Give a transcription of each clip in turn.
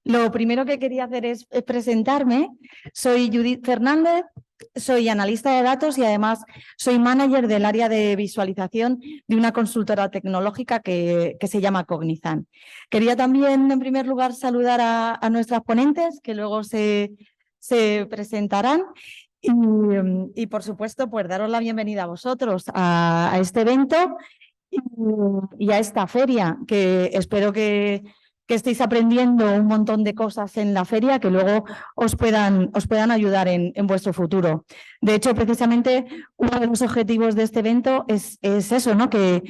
Lo primero que quería hacer es presentarme. Soy Judith Fernández, soy analista de datos y además soy manager del área de visualización de una consultora tecnológica que se llama Cognizant. Quería también, en primer lugar, saludar a nuestras ponentes, que luego se presentarán. Y, por supuesto, pues daros la bienvenida a vosotros a este evento y a esta feria, que espero que estéis aprendiendo un montón de cosas en la feria que luego os puedan ayudar en vuestro futuro. De hecho, precisamente uno de los objetivos de este evento es eso, ¿no? Que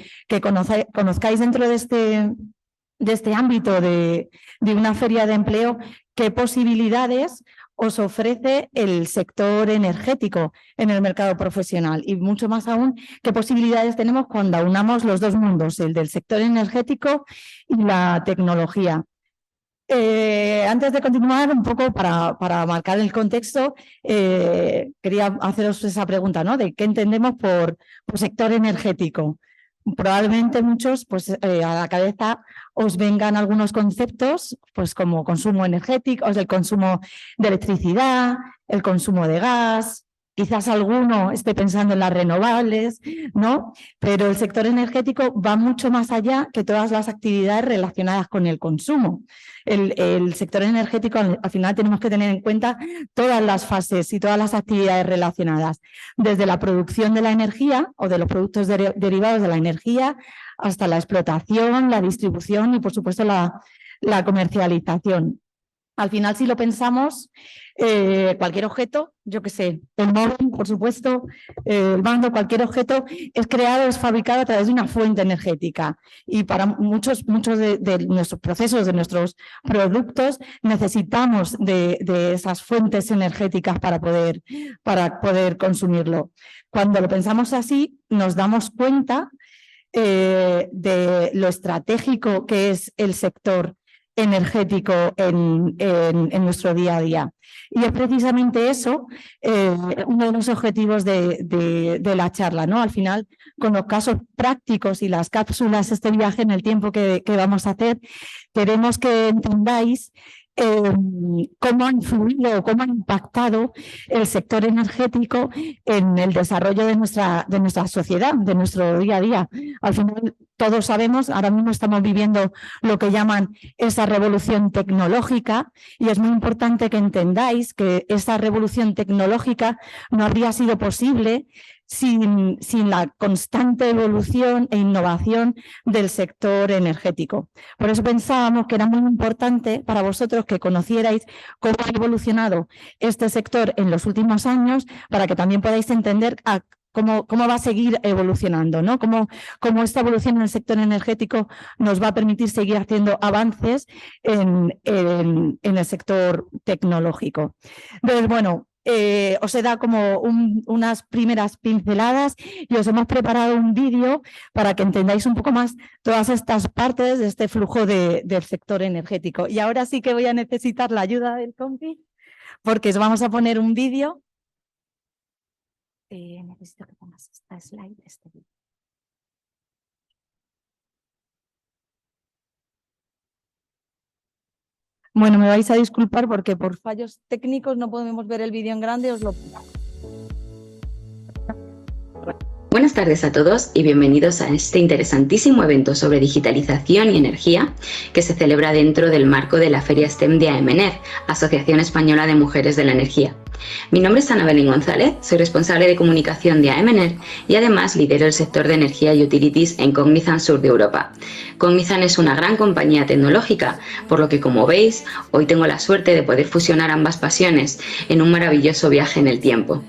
conozcáis dentro de este ámbito de una feria de empleo qué posibilidades os ofrece el sector energético en el mercado profesional y mucho más aún qué posibilidades tenemos cuando aunamos los dos mundos, el del sector energético y la tecnología. Antes de continuar, un poco para marcar el contexto, quería haceros esa pregunta, ¿no? De qué entendemos por sector energético. Probablemente muchos, pues a la cabeza os vengan algunos conceptos, pues como consumo energético, el consumo de electricidad, el consumo de gas, quizás alguno esté pensando en las renovables, ¿no? Pero el sector energético va mucho más allá que todas las actividades relacionadas con el consumo. El sector energético, al final, tenemos que tener en cuenta todas las fases y todas las actividades relacionadas, desde la producción de la energía o de los productos derivados de la energía hasta la explotación, la distribución y, por supuesto, la comercialización. Al final, si lo pensamos, cualquier objeto, yo qué sé, el móvil, por supuesto, el mando, cualquier objeto es creado, es fabricado a través de una fuente energética. Y para muchos de nuestros procesos, de nuestros productos, necesitamos de esas fuentes energéticas para poder consumirlo. Cuando lo pensamos así, nos damos cuenta de lo estratégico que es el sector energético en nuestro día a día. Y es precisamente eso uno de los objetivos de la charla, ¿no? Al final, con los casos prácticos y las cápsulas, este viaje en el tiempo que vamos a hacer, queremos que entendáis cómo ha influido, cómo ha impactado el sector energético en el desarrollo de nuestra sociedad, de nuestro día a día. Al final, todos sabemos, ahora mismo estamos viviendo lo que llaman esa revolución tecnológica y es muy importante que entendáis que esa revolución tecnológica no habría sido posible sin la constante evolución e innovación del sector energético. Por eso pensábamos que era muy importante para vosotros que conocierais cómo ha evolucionado este sector en los últimos años, para que también podáis entender cómo va a seguir evolucionando, ¿no? Cómo esta evolución en el sector energético nos va a permitir seguir haciendo avances en el sector tecnológico. Entonces, bueno, os he dado como unas primeras pinceladas y os hemos preparado un vídeo para que entendáis un poco más todas estas partes de este flujo del sector energético. Y ahora sí que voy a necesitar la ayuda del compi, porque os vamos a poner un vídeo. Necesito que pongas esta slide de este vídeo. Bueno, me vais a disculpar porque por fallos técnicos no podemos ver el vídeo en grande, os lo pido. Buenas tardes a todos y bienvenidos a este interesantísimo evento sobre digitalización y energía que se celebra dentro del marco de la Feria STEM de AEMENER, Asociación Española de Mujeres de la Energía. Mi nombre es Ana Belén González, soy responsable de comunicación de AEMENER y además lidero el sector de energía y utilities en Cognizant Sur de Europa. Cognizant es una gran compañía tecnológica, por lo que, como veis, hoy tengo la suerte de poder fusionar ambas pasiones en un maravilloso viaje en el tiempo.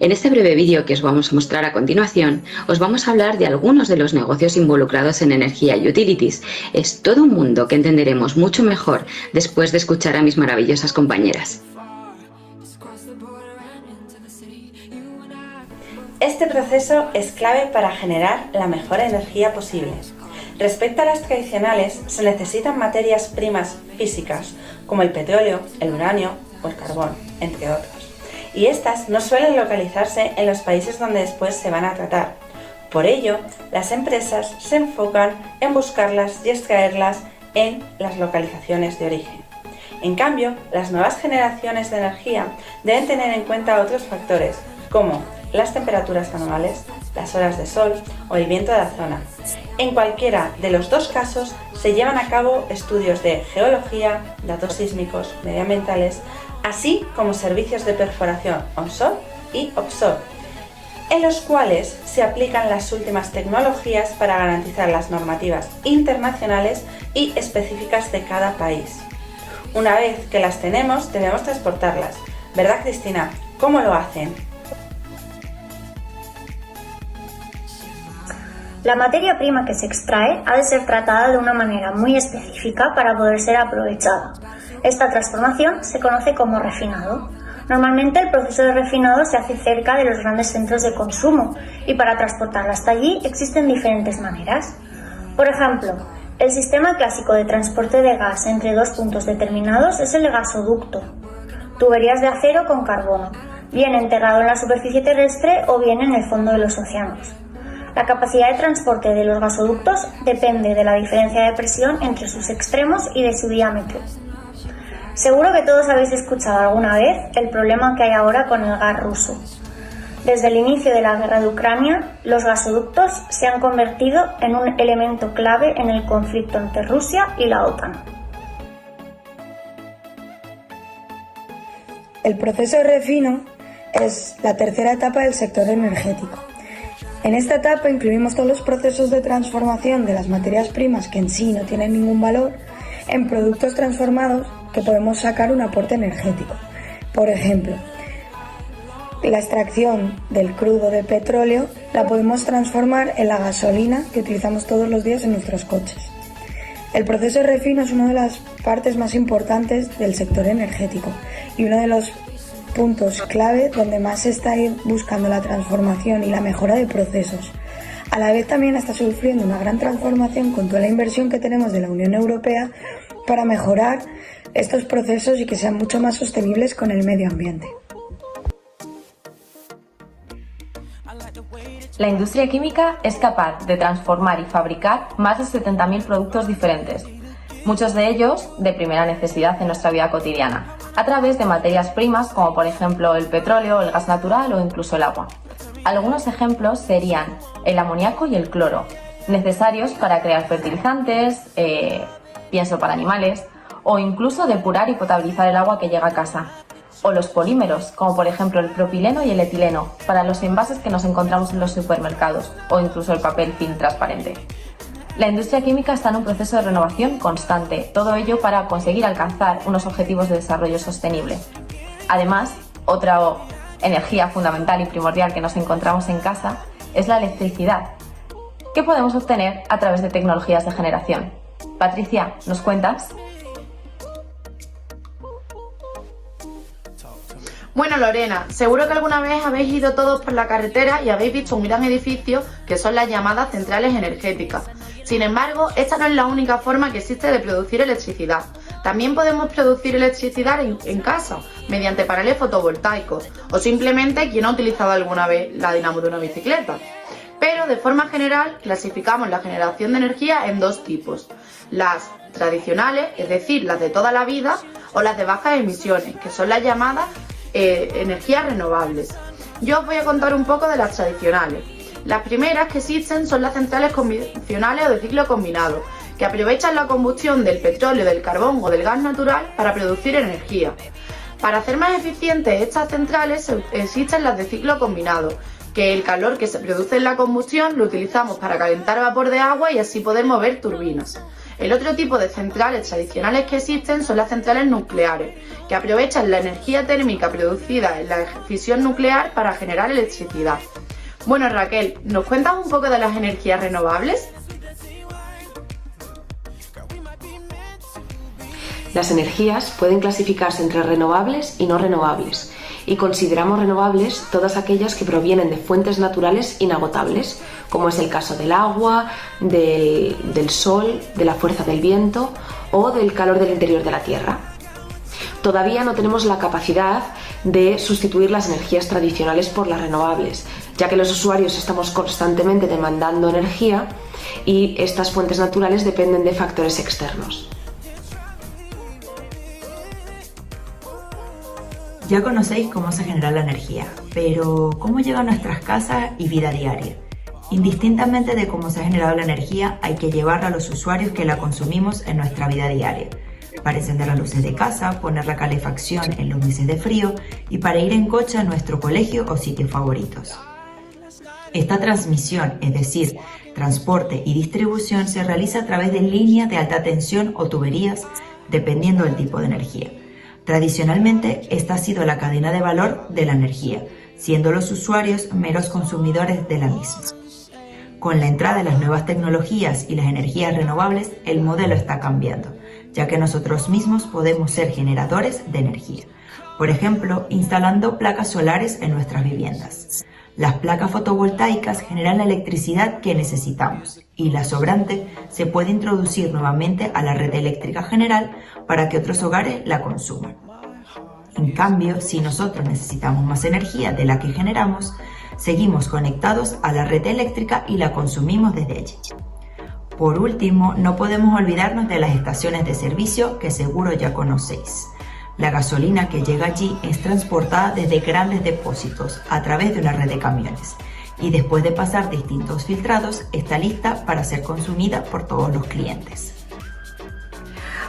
En este breve vídeo que os vamos a mostrar a continuación, os vamos a hablar de algunos de los negocios involucrados en energía y utilities. Es todo un mundo que entenderemos mucho mejor después de escuchar a mis maravillosas compañeras. Este proceso es clave para generar la mejor energía posible. Respecto a las tradicionales, se necesitan materias primas físicas, como el petróleo, el uranio o el carbón, entre otros. Y estas no suelen localizarse en los países donde después se van a tratar. Por ello, las empresas se enfocan en buscarlas y extraerlas en las localizaciones de origen. En cambio, las nuevas generaciones de energía deben tener en cuenta otros factores, como las temperaturas anuales, las horas de sol o el viento de la zona. En cualquiera de los dos casos se llevan a cabo estudios de geología, datos sísmicos, medioambientales, así como servicios de perforación onshore y offshore, en los cuales se aplican las últimas tecnologías para garantizar las normativas internacionales y específicas de cada país. Una vez que las tenemos, debemos transportarlas. ¿Verdad, Cristina? ¿Cómo lo hacen? La materia prima que se extrae ha de ser tratada de una manera muy específica para poder ser aprovechada. Esta transformación se conoce como refinado. Normalmente el proceso de refinado se hace cerca de los grandes centros de consumo y para transportarla hasta allí existen diferentes maneras. Por ejemplo, el sistema clásico de transporte de gas entre dos puntos determinados es el gasoducto. Tuberías de acero con carbono, bien enterrado en la superficie terrestre o bien en el fondo de los océanos. La capacidad de transporte de los gasoductos depende de la diferencia de presión entre sus extremos y de su diámetro. Seguro que todos habéis escuchado alguna vez el problema que hay ahora con el gas ruso. Desde el inicio de la guerra de Ucrania, los gasoductos se han convertido en un elemento clave en el conflicto entre Rusia y la OTAN. El proceso de refino es la tercera etapa del sector energético. En esta etapa incluimos todos los procesos de transformación de las materias primas que en sí no tienen ningún valor en productos transformados que podemos sacar un aporte energético. Por ejemplo, la extracción del crudo de petróleo la podemos transformar en la gasolina que utilizamos todos los días en nuestros coches. El proceso de refino es una de las partes más importantes del sector energético y uno de los puntos clave donde más se está buscando la transformación y la mejora de procesos. A la vez también está sufriendo una gran transformación con toda la inversión que tenemos de la Unión Europea para mejorar estos procesos y que sean mucho más sostenibles con el medio ambiente. La industria química es capaz de transformar y fabricar más de 70.000 productos diferentes, muchos de ellos de primera necesidad en nuestra vida cotidiana, a través de materias primas como por ejemplo el petróleo, el gas natural o incluso el agua. Algunos ejemplos serían el amoníaco y el cloro, necesarios para crear fertilizantes, pienso para animales, o incluso depurar y potabilizar el agua que llega a casa. O los polímeros, como por ejemplo el propileno y el etileno, para los envases que nos encontramos en los supermercados, o incluso el papel film transparente. La industria química está en un proceso de renovación constante, todo ello para conseguir alcanzar unos objetivos de desarrollo sostenible. Además, otra energía fundamental y primordial que nos encontramos en casa es la electricidad, que podemos obtener a través de tecnologías de generación. Patricia, ¿nos cuentas? Bueno, Lorena, seguro que alguna vez habéis ido todos por la carretera y habéis visto un gran edificio que son las llamadas centrales energéticas. Sin embargo, esta no es la única forma que existe de producir electricidad. También podemos producir electricidad en casa, mediante paneles fotovoltaicos, o simplemente quien ha utilizado alguna vez la dinamo de una bicicleta. Pero de forma general clasificamos la generación de energía en dos tipos: las tradicionales, es decir, las de toda la vida, o las de bajas emisiones, que son las llamadas energías renovables. Yo os voy a contar un poco de las tradicionales. Las primeras que existen son las centrales convencionales o de ciclo combinado, que aprovechan la combustión del petróleo, del carbón o del gas natural para producir energía. Para hacer más eficientes estas centrales existen las de ciclo combinado, que el calor que se produce en la combustión lo utilizamos para calentar vapor de agua y así poder mover turbinas. El otro tipo de centrales tradicionales que existen son las centrales nucleares, que aprovechan la energía térmica producida en la fisión nuclear para generar electricidad. Bueno, Raquel, ¿nos cuentas un poco de las energías renovables? Las energías pueden clasificarse entre renovables y no renovables, y consideramos renovables todas aquellas que provienen de fuentes naturales inagotables, como es el caso del agua, del sol, de la fuerza del viento o del calor del interior de la Tierra. Todavía no tenemos la capacidad de sustituir las energías tradicionales por las renovables, ya que los usuarios estamos constantemente demandando energía y estas fuentes naturales dependen de factores externos. Ya conocéis cómo se genera la energía, pero ¿cómo llega a nuestras casas y vida diaria? Indistintamente de cómo se ha generado la energía, hay que llevarla a los usuarios que la consumimos en nuestra vida diaria. Para encender las luces de casa, poner la calefacción en los meses de frío y para ir en coche a nuestro colegio o sitios favoritos. Esta transmisión, es decir, transporte y distribución, se realiza a través de líneas de alta tensión o tuberías, dependiendo del tipo de energía. Tradicionalmente, esta ha sido la cadena de valor de la energía, siendo los usuarios meros consumidores de la misma. Con la entrada de las nuevas tecnologías y las energías renovables, el modelo está cambiando, ya que nosotros mismos podemos ser generadores de energía. Por ejemplo, instalando placas solares en nuestras viviendas. Las placas fotovoltaicas generan la electricidad que necesitamos y la sobrante se puede introducir nuevamente a la red eléctrica general para que otros hogares la consuman. En cambio, si nosotros necesitamos más energía de la que generamos, seguimos conectados a la red eléctrica y la consumimos desde allí. Por último, no podemos olvidarnos de las estaciones de servicio que seguro ya conocéis. La gasolina que llega allí es transportada desde grandes depósitos a través de una red de camiones y después de pasar distintos filtrados está lista para ser consumida por todos los clientes.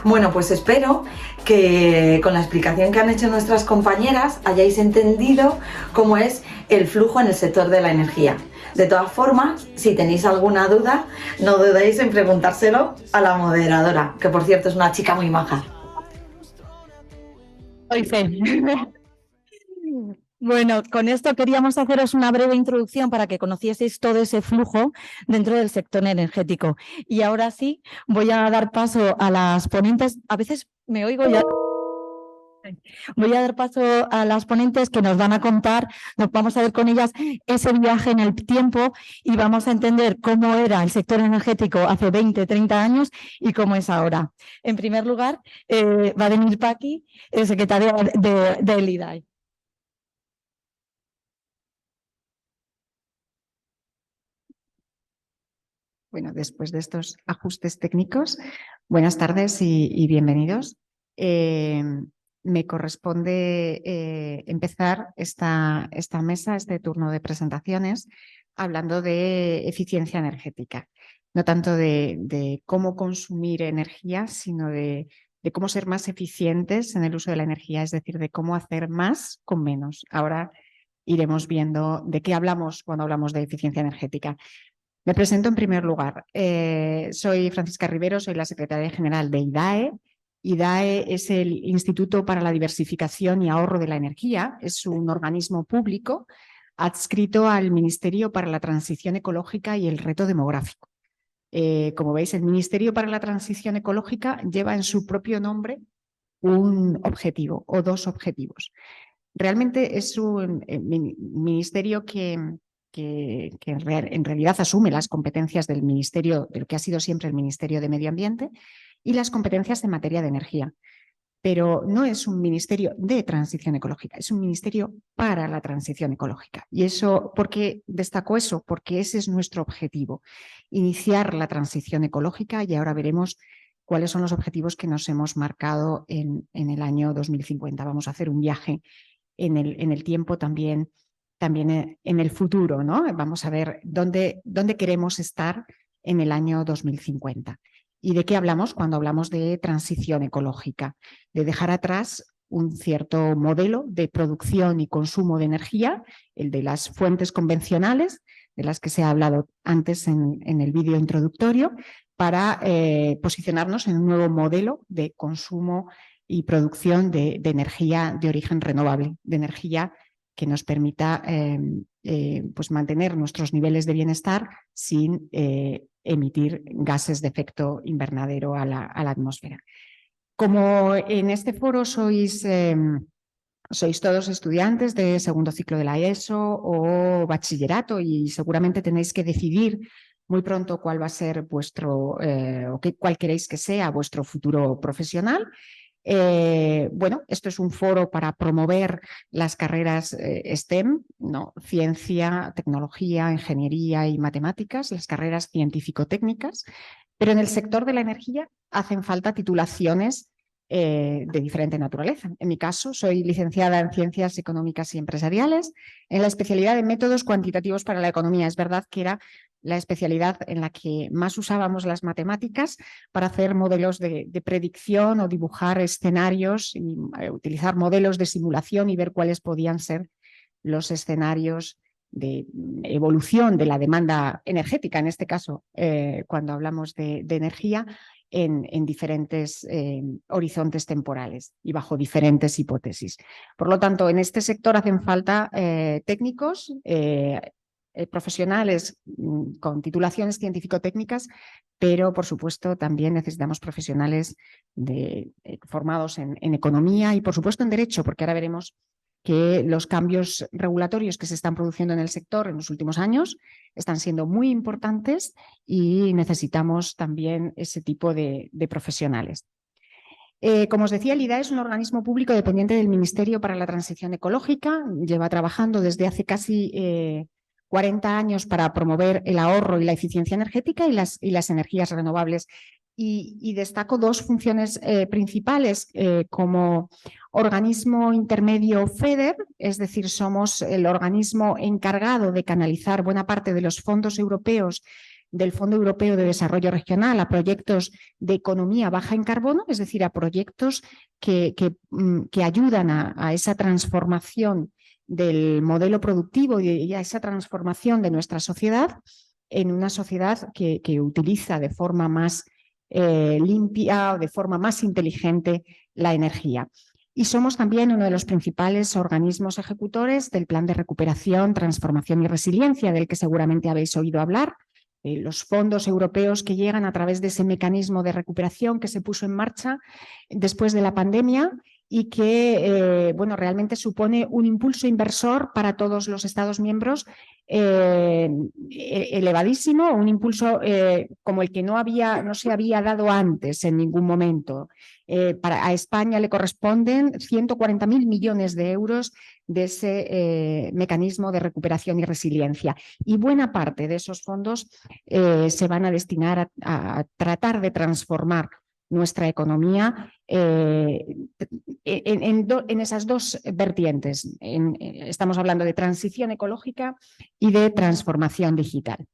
Bueno, pues espero que con la explicación que han hecho nuestras compañeras hayáis entendido cómo es el flujo en el sector de la energía. De todas formas, si tenéis alguna duda, no dudéis en preguntárselo a la moderadora, que por cierto es una chica muy maja. Soy Fe. Bueno, con esto queríamos haceros una breve introducción para que conocieseis todo ese flujo dentro del sector energético. Y ahora sí, voy a dar paso a las ponentes. A veces me oigo ya. Voy a dar paso a las ponentes que nos van a contar, nos vamos a ver con ellas ese viaje en el tiempo y vamos a entender cómo era el sector energético hace 20, 30 años y cómo es ahora. En primer lugar, va a venir Paqui, secretaria del IDAE. Bueno, después de estos ajustes técnicos, buenas tardes y bienvenidos. Me corresponde empezar esta mesa, este turno de presentaciones, hablando de eficiencia energética. No tanto de cómo consumir energía, sino de cómo ser más eficientes en el uso de la energía, es decir, de cómo hacer más con menos. Ahora iremos viendo de qué hablamos cuando hablamos de eficiencia energética. Me presento en primer lugar. Soy Francisca Rivero, soy la secretaria general de IDAE. IDAE es el Instituto para la Diversificación y Ahorro de la Energía. Es un organismo público adscrito al Ministerio para la Transición Ecológica y el Reto Demográfico. Como veis, el Ministerio para la Transición Ecológica lleva en su propio nombre un objetivo o dos objetivos. Realmente es un ministerio que en realidad asume las competencias del ministerio, del que ha sido siempre el Ministerio de Medio Ambiente, y las competencias en materia de energía. Pero no es un ministerio de transición ecológica, es un ministerio para la transición ecológica. Y eso, ¿por qué destaco eso? Porque ese es nuestro objetivo, iniciar la transición ecológica, y ahora veremos cuáles son los objetivos que nos hemos marcado en el año 2050. Vamos a hacer un viaje en el tiempo también en el futuro, ¿no? Vamos a ver dónde queremos estar en el año 2050. ¿Y de qué hablamos cuando hablamos de transición ecológica? De dejar atrás un cierto modelo de producción y consumo de energía, el de las fuentes convencionales, de las que se ha hablado antes en el vídeo introductorio, para posicionarnos en un nuevo modelo de consumo y producción de energía de origen renovable, de energía que nos permita pues mantener nuestros niveles de bienestar sin emitir gases de efecto invernadero a la atmósfera. Como en este foro sois todos estudiantes de segundo ciclo de la ESO o bachillerato y seguramente tenéis que decidir muy pronto cuál va a ser vuestro, cuál queréis que sea vuestro futuro profesional. Bueno, esto es un foro para promover las carreras STEM, ¿no? Ciencia, tecnología, ingeniería y matemáticas, las carreras científico-técnicas, pero en el sector de la energía hacen falta titulaciones de diferente naturaleza. En mi caso, soy licenciada en Ciencias Económicas y Empresariales, en la especialidad de Métodos Cuantitativos para la Economía. Es verdad que era la especialidad en la que más usábamos las matemáticas para hacer modelos de predicción o dibujar escenarios y utilizar modelos de simulación y ver cuáles podían ser los escenarios de evolución de la demanda energética, en este caso, cuando hablamos de energía, en diferentes horizontes temporales y bajo diferentes hipótesis. Por lo tanto, en este sector hacen falta técnicos, profesionales con titulaciones científico-técnicas, pero por supuesto también necesitamos profesionales formados en economía y por supuesto en derecho, porque ahora veremos que los cambios regulatorios que se están produciendo en el sector en los últimos años están siendo muy importantes y necesitamos también ese tipo de profesionales. Como os decía, el IDAE es un organismo público dependiente del Ministerio para la Transición Ecológica. Lleva trabajando desde hace casi 40 años para promover el ahorro y la eficiencia energética y las energías renovables. Y destaco dos funciones principales como organismo intermedio FEDER, es decir, somos el organismo encargado de canalizar buena parte de los fondos europeos del Fondo Europeo de Desarrollo Regional a proyectos de economía baja en carbono, es decir, a proyectos que ayudan a esa transformación del modelo productivo y a esa transformación de nuestra sociedad en una sociedad que utiliza de forma más limpia o de forma más inteligente la energía. Y somos también uno de los principales organismos ejecutores del Plan de Recuperación, Transformación y Resiliencia, del que seguramente habéis oído hablar, los fondos europeos que llegan a través de ese mecanismo de recuperación que se puso en marcha después de la pandemia y que realmente supone un impulso inversor para todos los Estados miembros elevadísimo, un impulso como el que no se había dado antes en ningún momento. A España le corresponden 140.000 millones de euros de ese mecanismo de recuperación y resiliencia. Y buena parte de esos fondos se van a destinar a tratar de transformar nuestra economía en esas dos vertientes. Estamos hablando de transición ecológica y de transformación digital.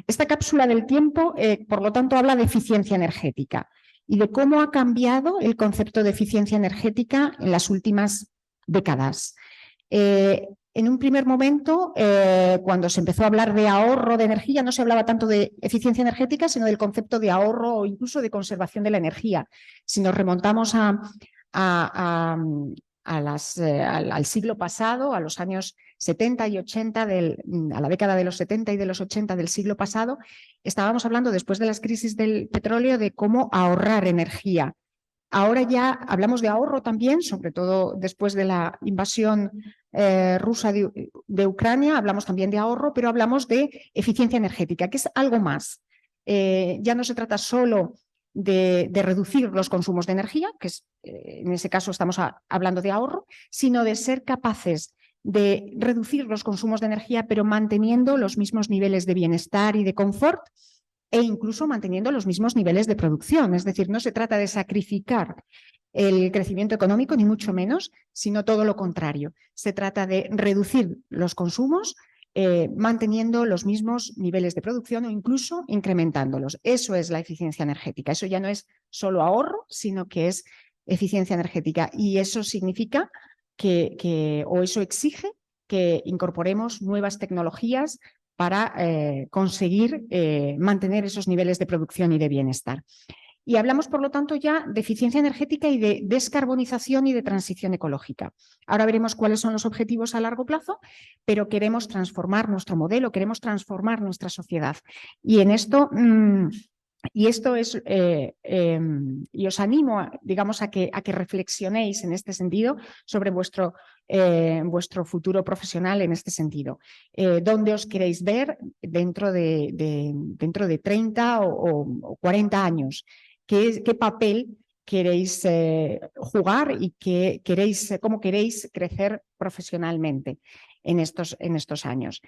Esta cápsula del tiempo, por lo tanto, habla de eficiencia energética y de cómo ha cambiado el concepto de eficiencia energética en las últimas décadas. En un primer momento, cuando se empezó a hablar de ahorro de energía, no se hablaba tanto de eficiencia energética, sino del concepto de ahorro o incluso de conservación de la energía. Si nos remontamos al siglo pasado, a los años 70 y 80, a la década de los 70 y de los 80 del siglo pasado, estábamos hablando, después de las crisis del petróleo, de cómo ahorrar energía. Ahora ya hablamos de ahorro también, sobre todo después de la invasión rusa de Ucrania, hablamos también de ahorro, pero hablamos de eficiencia energética, que es algo más. Ya no se trata solo de reducir los consumos de energía, que en ese caso estamos hablando de ahorro, sino de ser capaces de reducir los consumos de energía, pero manteniendo los mismos niveles de bienestar y de confort, e incluso manteniendo los mismos niveles de producción. Es decir, no se trata de sacrificar el crecimiento económico, ni mucho menos, sino todo lo contrario. Se trata de reducir los consumos manteniendo los mismos niveles de producción o incluso incrementándolos. Eso es la eficiencia energética. Eso ya no es solo ahorro, sino que es eficiencia energética. Y eso significa o eso exige que incorporemos nuevas tecnologías para conseguir mantener esos niveles de producción y de bienestar. Y hablamos, por lo tanto, ya de eficiencia energética y de descarbonización y de transición ecológica. Ahora veremos cuáles son los objetivos a largo plazo, pero queremos transformar nuestro modelo, queremos transformar nuestra sociedad. Y en esto... Y esto es, y os animo, a que reflexionéis en este sentido sobre vuestro futuro profesional en este sentido. ¿Dónde os queréis ver dentro de 30 o 40 años? ¿Qué papel queréis jugar y cómo queréis crecer profesionalmente en estos años?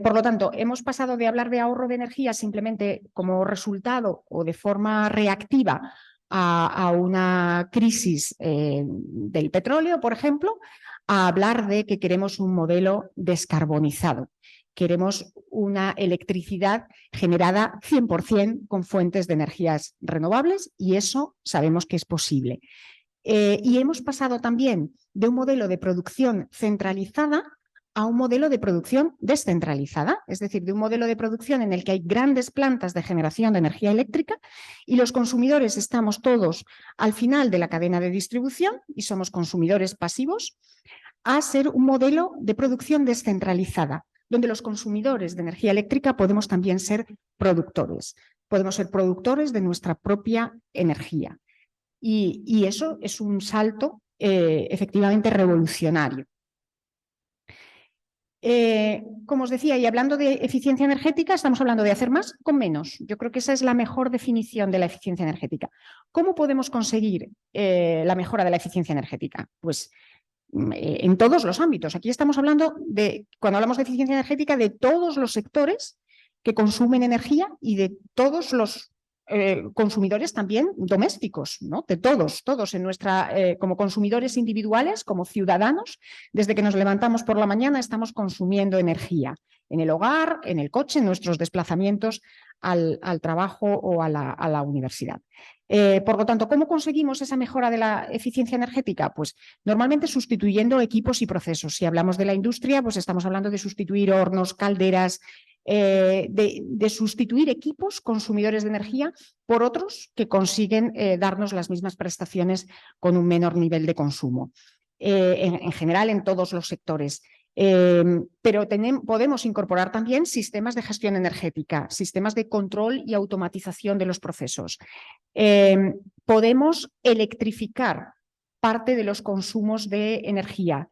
Por lo tanto, hemos pasado de hablar de ahorro de energía simplemente como resultado o de forma reactiva a una crisis del petróleo, por ejemplo, a hablar de que queremos un modelo descarbonizado. Queremos una electricidad generada 100% con fuentes de energías renovables y eso sabemos que es posible. Y hemos pasado también de un modelo de producción centralizada a un modelo de producción descentralizada, es decir, de un modelo de producción en el que hay grandes plantas de generación de energía eléctrica y los consumidores estamos todos al final de la cadena de distribución y somos consumidores pasivos, a ser un modelo de producción descentralizada, donde los consumidores de energía eléctrica podemos también ser productores. Podemos ser productores de nuestra propia energía. Y eso es un salto efectivamente revolucionario. Como os decía, y hablando de eficiencia energética, estamos hablando de hacer más con menos. Yo creo que esa es la mejor definición de la eficiencia energética. ¿Cómo podemos conseguir la mejora de la eficiencia energética? Pues en todos los ámbitos. Aquí estamos hablando de, cuando hablamos de eficiencia energética, de todos los sectores que consumen energía y de todos los consumidores también domésticos, ¿no? De todos en nuestra, como consumidores individuales, como ciudadanos, desde que nos levantamos por la mañana estamos consumiendo energía en el hogar, en el coche, en nuestros desplazamientos al trabajo o a la universidad. Por lo tanto, ¿cómo conseguimos esa mejora de la eficiencia energética? Pues normalmente sustituyendo equipos y procesos. Si hablamos de la industria, pues estamos hablando de sustituir hornos, calderas, de sustituir equipos consumidores de energía por otros que consiguen darnos las mismas prestaciones con un menor nivel de consumo. En general, en todos los sectores. Pero podemos incorporar también sistemas de gestión energética, sistemas de control y automatización de los procesos. Podemos electrificar parte de los consumos de energía.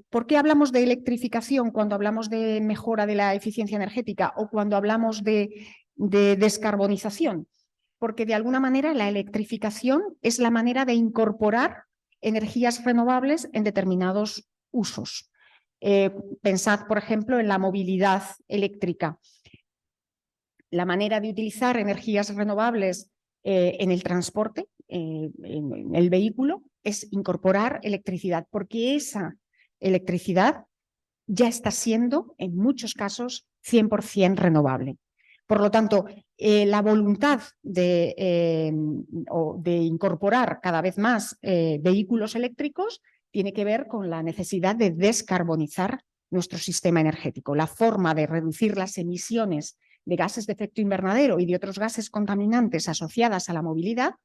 ¿Por qué hablamos de electrificación cuando hablamos de mejora de la eficiencia energética o cuando hablamos de descarbonización? Porque de alguna manera la electrificación es la manera de incorporar energías renovables en determinados usos. Pensad, por ejemplo, en la movilidad eléctrica. La manera de utilizar energías renovables en el transporte, en el vehículo, es incorporar electricidad, porque esa electricidad ya está siendo, en muchos casos, 100% renovable. Por lo tanto, la voluntad de incorporar cada vez más vehículos eléctricos tiene que ver con la necesidad de descarbonizar nuestro sistema energético. La forma de reducir las emisiones de gases de efecto invernadero y de otros gases contaminantes asociadas a la movilidad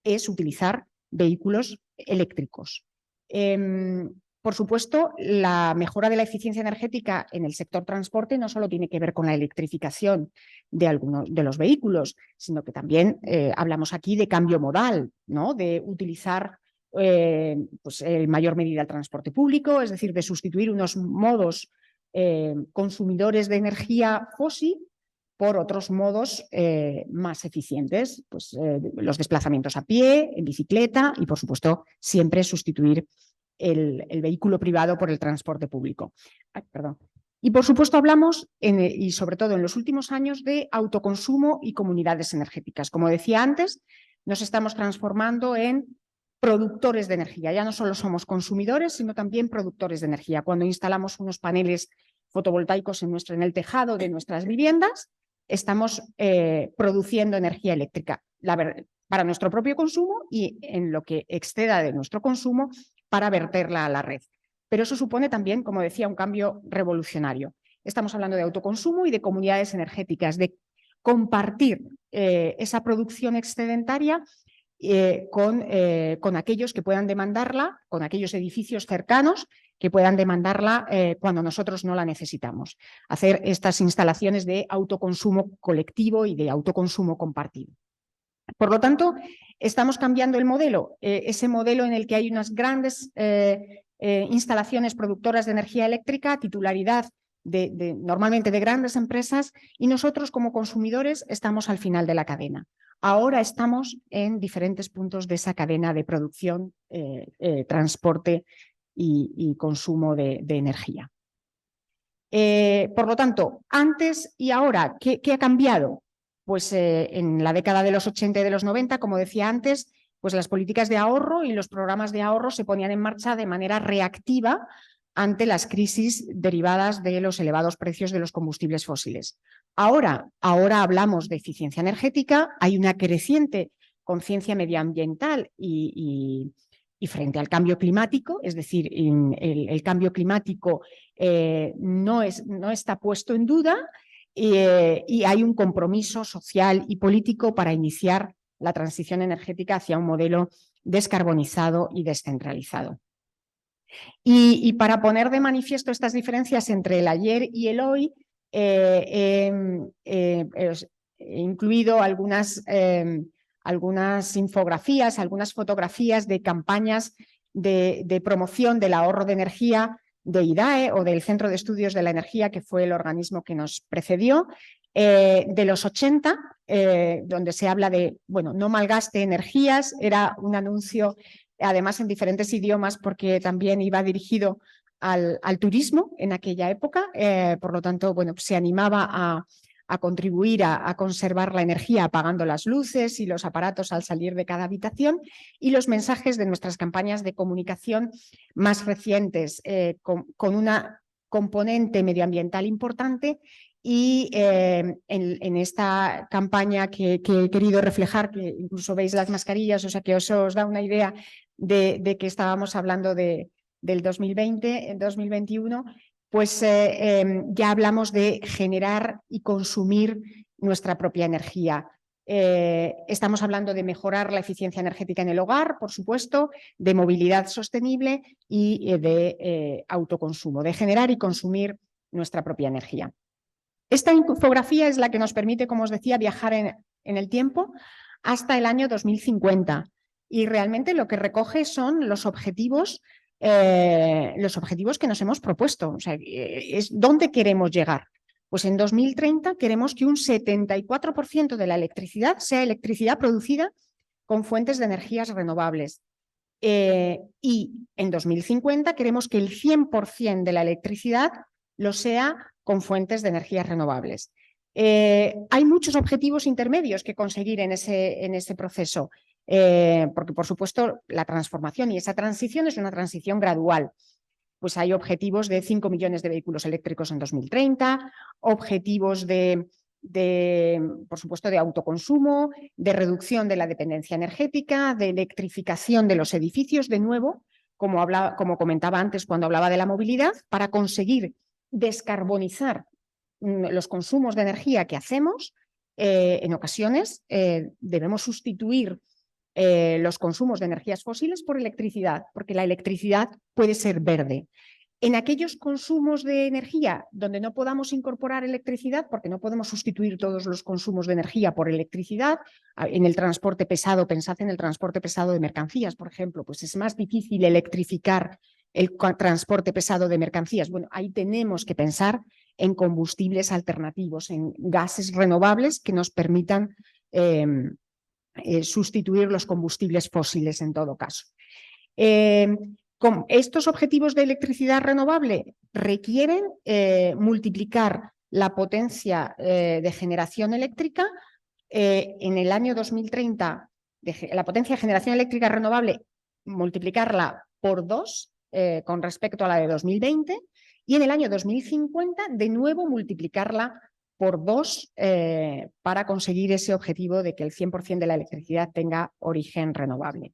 es utilizar vehículos eléctricos. Por supuesto, la mejora de la eficiencia energética en el sector transporte no solo tiene que ver con la electrificación de algunos de los vehículos, sino que también hablamos aquí de cambio modal, ¿no? De utilizar pues, en mayor medida el transporte público, es decir, de sustituir unos modos consumidores de energía fósil por otros modos más eficientes, pues, los desplazamientos a pie, en bicicleta y, por supuesto, siempre sustituir el vehículo privado por el transporte público. Perdón. Y, por supuesto, hablamos, y sobre todo en los últimos años, de autoconsumo y comunidades energéticas. Como decía antes, nos estamos transformando en productores de energía. Ya no solo somos consumidores, sino también productores de energía. Cuando instalamos unos paneles fotovoltaicos en el tejado de nuestras viviendas, estamos produciendo energía eléctrica para nuestro propio consumo y en lo que exceda de nuestro consumo para verterla a la red. Pero eso supone también, como decía, un cambio revolucionario. Estamos hablando de autoconsumo y de comunidades energéticas, de compartir esa producción excedentaria con aquellos que puedan demandarla, con aquellos edificios cercanos que puedan demandarla cuando nosotros no la necesitamos. Hacer estas instalaciones de autoconsumo colectivo y de autoconsumo compartido. Por lo tanto, estamos cambiando el modelo, ese modelo en el que hay unas grandes instalaciones productoras de energía eléctrica, titularidad normalmente de grandes empresas, y nosotros como consumidores estamos al final de la cadena. Ahora estamos en diferentes puntos de esa cadena de producción, transporte y consumo de energía. Por lo tanto, antes y ahora, ¿qué ha cambiado? pues en la década de los 80 y de los 90, como decía antes, pues las políticas de ahorro y los programas de ahorro se ponían en marcha de manera reactiva ante las crisis derivadas de los elevados precios de los combustibles fósiles. Ahora hablamos de eficiencia energética, hay una creciente conciencia medioambiental y frente al cambio climático, es decir, el cambio climático no está puesto en duda y hay un compromiso social y político para iniciar la transición energética hacia un modelo descarbonizado y descentralizado. Y para poner de manifiesto estas diferencias entre el ayer y el hoy, he incluido algunas infografías, algunas fotografías de campañas de promoción del ahorro de energía de IDAE o del Centro de Estudios de la Energía, que fue el organismo que nos precedió, de los 80, donde se habla de, bueno, no malgaste energías, era un anuncio además en diferentes idiomas porque también iba dirigido al turismo en aquella época, por lo tanto, bueno, se animaba a contribuir a conservar la energía apagando las luces y los aparatos al salir de cada habitación, y los mensajes de nuestras campañas de comunicación más recientes con una componente medioambiental importante. Y en esta campaña que he querido reflejar, que incluso veis las mascarillas, o sea que os da una idea de que estábamos hablando del 2020, 2021, pues ya hablamos de generar y consumir nuestra propia energía. Estamos hablando de mejorar la eficiencia energética en el hogar, por supuesto, de movilidad sostenible y de autoconsumo, de generar y consumir nuestra propia energía. Esta infografía es la que nos permite, como os decía, viajar en el tiempo hasta el año 2050 y realmente lo que recoge son los objetivos que nos hemos propuesto. O sea, ¿dónde queremos llegar? Pues en 2030 queremos que un 74% de la electricidad sea electricidad producida con fuentes de energías renovables. Y en 2050 queremos que el 100% de la electricidad lo sea con fuentes de energías renovables. Hay muchos objetivos intermedios que conseguir en ese proceso, porque por supuesto la transformación y esa transición es una transición gradual. Pues hay objetivos de 5 millones de vehículos eléctricos en 2030, objetivos por supuesto, de autoconsumo, de reducción de la dependencia energética, de electrificación de los edificios, de nuevo, como comentaba antes cuando hablaba de la movilidad, para conseguir descarbonizar los consumos de energía que hacemos. En ocasiones debemos sustituir los consumos de energías fósiles por electricidad, porque la electricidad puede ser verde. En aquellos consumos de energía donde no podamos incorporar electricidad, porque no podemos sustituir todos los consumos de energía por electricidad, en el transporte pesado, pensad en el transporte pesado de mercancías, por ejemplo, pues es más difícil electrificar el transporte pesado de mercancías. Bueno, ahí tenemos que pensar en combustibles alternativos, en gases renovables que nos permitan sustituir los combustibles fósiles en todo caso. Estos objetivos de electricidad renovable requieren multiplicar la potencia de generación eléctrica en el año 2030, la potencia de generación eléctrica renovable, multiplicarla por 2 con respecto a la de 2020, y en el año 2050 de nuevo multiplicarla por 2 para conseguir ese objetivo de que el 100% de la electricidad tenga origen renovable.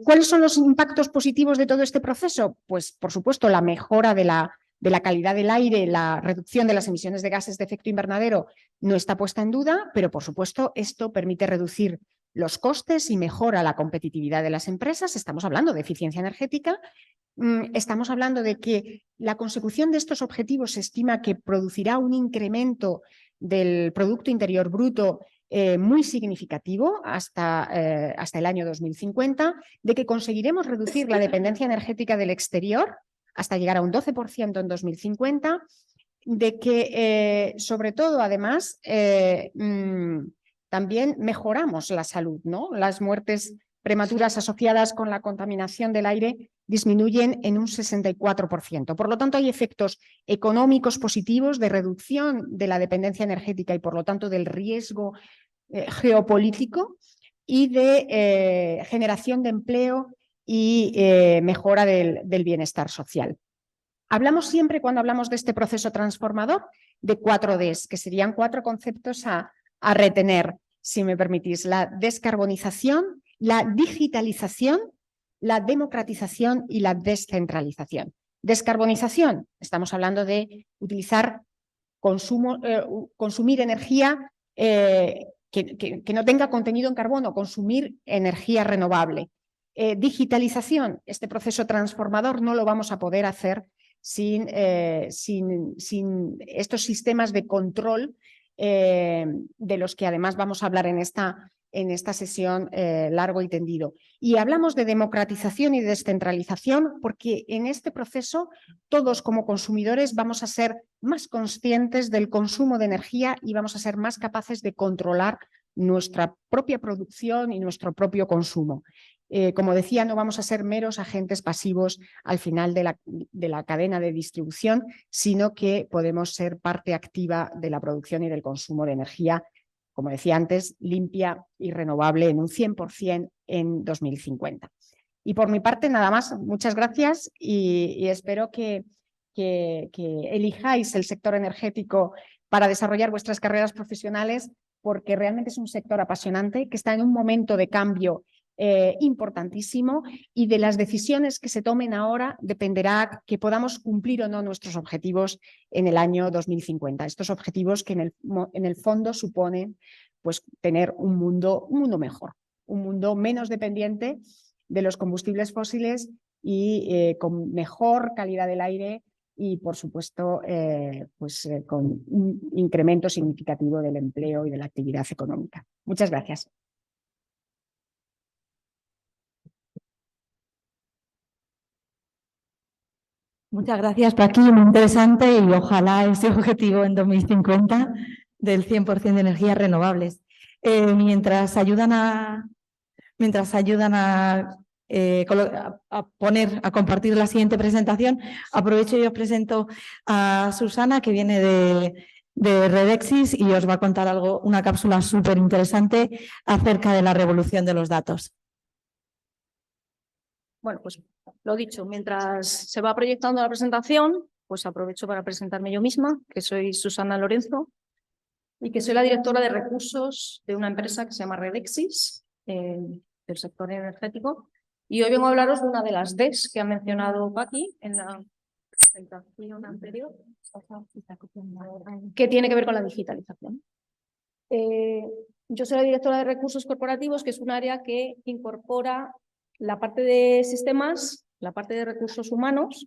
¿Cuáles son los impactos positivos de todo este proceso? Pues, por supuesto, la mejora de la calidad del aire, la reducción de las emisiones de gases de efecto invernadero no está puesta en duda, pero, por supuesto, esto permite reducir los costes y mejora la competitividad de las empresas. Estamos hablando de eficiencia energética. Estamos hablando de que la consecución de estos objetivos se estima que producirá un incremento del Producto Interior Bruto muy significativo hasta el año 2050, de que conseguiremos reducir la dependencia energética del exterior hasta llegar a un 12% en 2050, de que sobre todo además también mejoramos la salud, ¿no? Las muertes prematuras asociadas con la contaminación del aire disminuyen en un 64%. Por lo tanto, hay efectos económicos positivos de reducción de la dependencia energética y, por lo tanto, del riesgo geopolítico y de generación de empleo y mejora del bienestar social. Hablamos siempre, cuando hablamos de este proceso transformador, de 4 Ds, que serían 4 conceptos a retener, si me permitís: la descarbonización, la digitalización, la democratización y la descentralización. Descarbonización, estamos hablando de utilizar consumir energía que no tenga contenido en carbono, consumir energía renovable. Digitalización, este proceso transformador no lo vamos a poder hacer sin estos sistemas de control de los que además vamos a hablar en esta sesión largo y tendido. Y hablamos de democratización y descentralización porque en este proceso todos como consumidores vamos a ser más conscientes del consumo de energía y vamos a ser más capaces de controlar nuestra propia producción y nuestro propio consumo. Como decía, no vamos a ser meros agentes pasivos al final de la cadena de distribución, sino que podemos ser parte activa de la producción y del consumo de energía, como decía antes, limpia y renovable en un 100% en 2050. Y por mi parte, nada más. Muchas gracias y espero que elijáis el sector energético para desarrollar vuestras carreras profesionales, porque realmente es un sector apasionante que está en un momento de cambio importantísimo, y de las decisiones que se tomen ahora dependerá que podamos cumplir o no nuestros objetivos en el año 2050. Estos objetivos que en el fondo suponen pues, tener un mundo mejor, un mundo menos dependiente de los combustibles fósiles y con mejor calidad del aire y, por supuesto, con un incremento significativo del empleo y de la actividad económica. Muchas gracias. Muchas gracias, Paqui, muy interesante, y ojalá ese objetivo en 2050 del 100% de energías renovables. Mientras ayudan a compartir la siguiente presentación, aprovecho y os presento a Susana, que viene de Redexis y os va a contar una cápsula súper interesante acerca de la revolución de los datos. Bueno, pues lo dicho, mientras se va proyectando la presentación, pues aprovecho para presentarme yo misma, que soy Susana Lorenzo y que soy la directora de recursos de una empresa que se llama Redexis, del sector energético. Y hoy vengo a hablaros de una de las Ds que ha mencionado Paqui en la presentación anterior, que tiene que ver con la digitalización. Yo soy la directora de recursos corporativos, que es un área que incorpora la parte de sistemas, la parte de recursos humanos,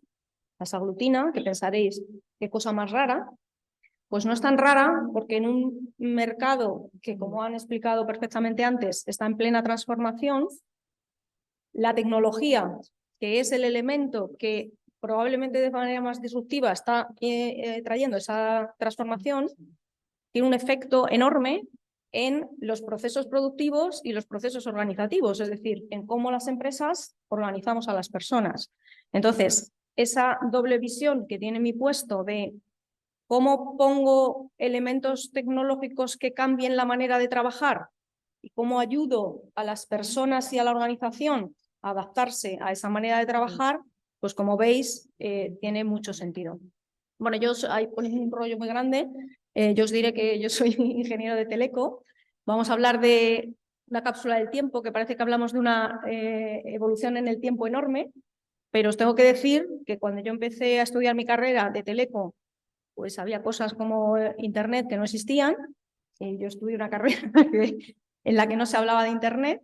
las aglutina, que pensaréis qué cosa más rara. Pues no es tan rara, porque en un mercado que, como han explicado perfectamente antes, está en plena transformación, la tecnología, que es el elemento que probablemente de manera más disruptiva está trayendo esa transformación, tiene un efecto enorme en los procesos productivos y los procesos organizativos, es decir, en cómo las empresas organizamos a las personas. Entonces, esa doble visión que tiene mi puesto de cómo pongo elementos tecnológicos que cambien la manera de trabajar y cómo ayudo a las personas y a la organización a adaptarse a esa manera de trabajar, pues como veis, tiene mucho sentido. Bueno, ahí ponéis un rollo muy grande. Yo os diré que yo soy ingeniero de Teleco. Vamos a hablar de una cápsula del tiempo, que parece que hablamos de una evolución en el tiempo enorme, pero os tengo que decir que cuando yo empecé a estudiar mi carrera de Teleco, pues había cosas como Internet que no existían. Yo estudié una carrera en la que no se hablaba de Internet,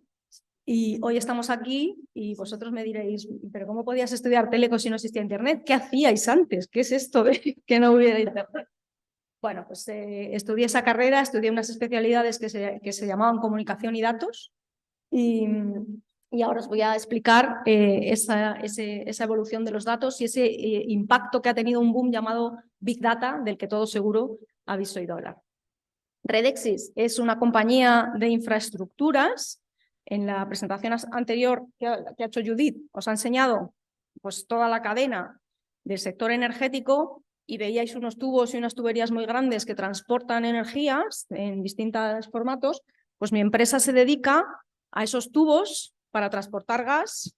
y hoy estamos aquí y vosotros me diréis, ¿pero cómo podías estudiar Teleco si no existía Internet? ¿Qué hacíais antes? ¿Qué es esto de que no hubiera Internet? Bueno, pues estudié esa carrera, estudié unas especialidades que se llamaban comunicación y datos, y ahora os voy a explicar esa evolución de los datos y ese impacto que ha tenido un boom llamado Big Data, del que todos seguro habéis oído hablar. Redexis es una compañía de infraestructuras en la presentación anterior que ha hecho Judith, os ha enseñado pues, toda la cadena del sector energético y veíais unos tubos y unas tuberías muy grandes que transportan energías en distintos formatos, pues mi empresa se dedica a esos tubos para transportar gas,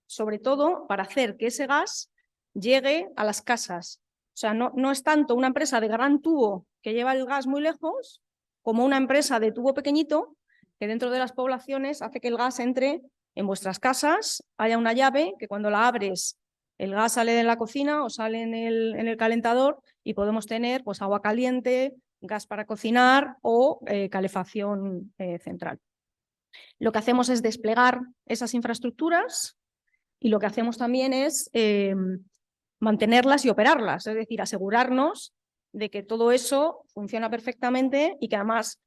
sobre todo para hacer que ese gas llegue a las casas. O sea, no es tanto una empresa de gran tubo que lleva el gas muy lejos, como una empresa de tubo pequeñito que dentro de las poblaciones hace que el gas entre en vuestras casas, haya una llave que cuando la abres el gas sale de la cocina o sale en el calentador y podemos tener pues, agua caliente, gas para cocinar o calefacción central. Lo que hacemos es desplegar esas infraestructuras y lo que hacemos también es mantenerlas y operarlas, es decir, asegurarnos de que todo eso funciona perfectamente y que además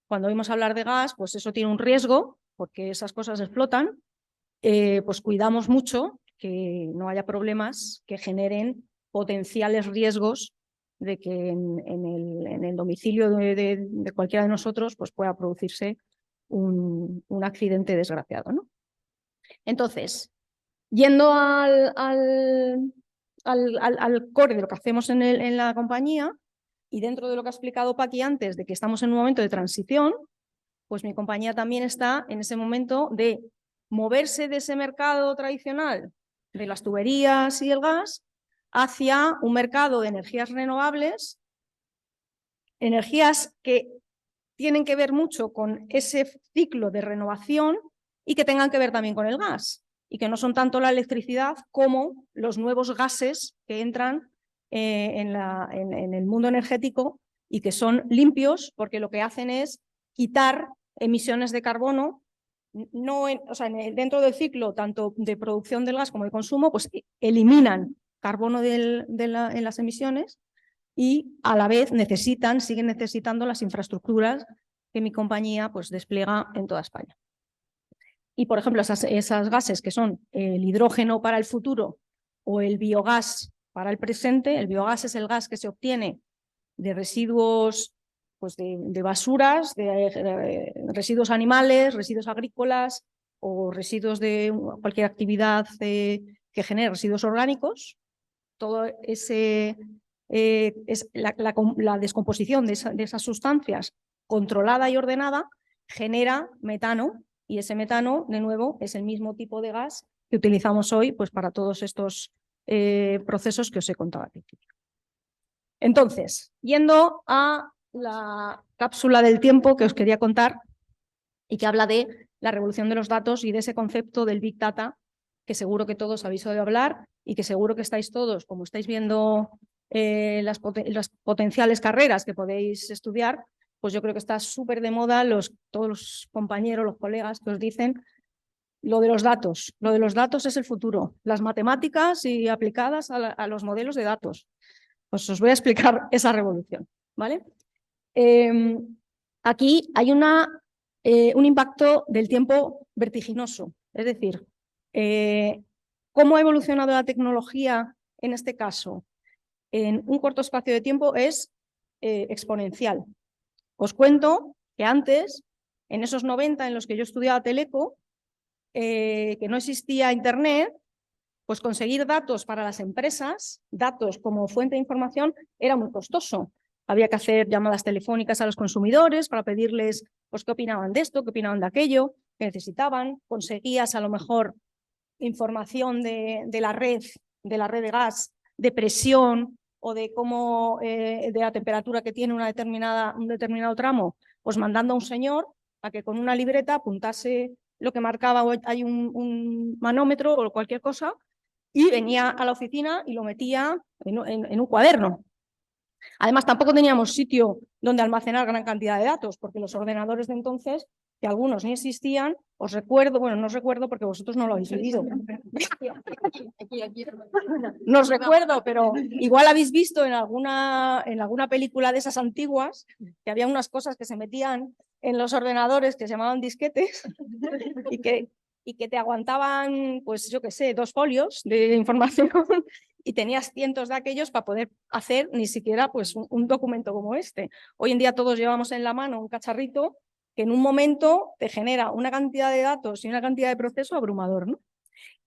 cuando oímos hablar de gas, pues eso tiene un riesgo porque esas cosas explotan, pues cuidamos mucho que no haya problemas que generen potenciales riesgos de que en el domicilio de cualquiera de nosotros pues pueda producirse un accidente desgraciado, ¿no? Entonces, yendo al core de lo que hacemos en la compañía y dentro de lo que ha explicado Paqui antes de que estamos en un momento de transición, pues mi compañía también está en ese momento de moverse de ese mercado tradicional de las tuberías y el gas hacia un mercado de energías renovables, energías que tienen que ver mucho con ese ciclo de renovación y que tengan que ver también con el gas y que no son tanto la electricidad como los nuevos gases que entran en el mundo energético y que son limpios porque lo que hacen es quitar emisiones de carbono dentro del ciclo tanto de producción del gas como de consumo, pues eliminan carbono en las emisiones y a la vez siguen necesitando las infraestructuras que mi compañía pues, despliega en toda España. Y, por ejemplo, esas gases que son el hidrógeno para el futuro o el biogás para el presente, el biogás es el gas que se obtiene de residuos pues de basuras, de residuos animales, residuos agrícolas o residuos de cualquier actividad que genere residuos orgánicos. Todo ese es la descomposición de esas sustancias controlada y ordenada genera metano y ese metano, de nuevo, es el mismo tipo de gas que utilizamos hoy pues, para todos estos procesos que os he contado aquí. Entonces, yendo a la cápsula del tiempo que os quería contar y que habla de la revolución de los datos y de ese concepto del Big Data que seguro que todos habéis oído hablar y que seguro que estáis todos, como estáis viendo las potenciales carreras que podéis estudiar, pues yo creo que está súper de moda todos los compañeros, los colegas que os dicen lo de los datos. Lo de los datos es el futuro, las matemáticas y aplicadas a los modelos de datos. Pues os voy a explicar esa revolución, ¿vale? Aquí hay un impacto del tiempo vertiginoso, es decir, cómo ha evolucionado la tecnología en este caso en un corto espacio de tiempo es exponencial. Os cuento que antes, en esos 90 en los que yo estudiaba teleco, que no existía internet, pues conseguir datos para las empresas, datos como fuente de información, era muy costoso. Había que hacer llamadas telefónicas a los consumidores para pedirles pues, qué opinaban de esto, qué opinaban de aquello, qué necesitaban. Conseguías a lo mejor información de la red de gas, de presión o de cómo de la temperatura que tiene un determinado tramo, pues mandando a un señor a que con una libreta apuntase lo que marcaba, hay un manómetro o cualquier cosa, y venía a la oficina y lo metía en un cuaderno. Además, tampoco teníamos sitio donde almacenar gran cantidad de datos, porque los ordenadores de entonces, que algunos ni existían, os recuerdo, bueno, no os recuerdo porque vosotros no lo habéis vivido. No os recuerdo, pero igual habéis visto en alguna película de esas antiguas que había unas cosas que se metían en los ordenadores que se llamaban disquetes y que te aguantaban, pues yo qué sé, 2 folios de información y tenías cientos de aquellos para poder hacer ni siquiera pues, un documento como este. Hoy en día todos llevamos en la mano un cacharrito que en un momento te genera una cantidad de datos y una cantidad de proceso abrumador, ¿no?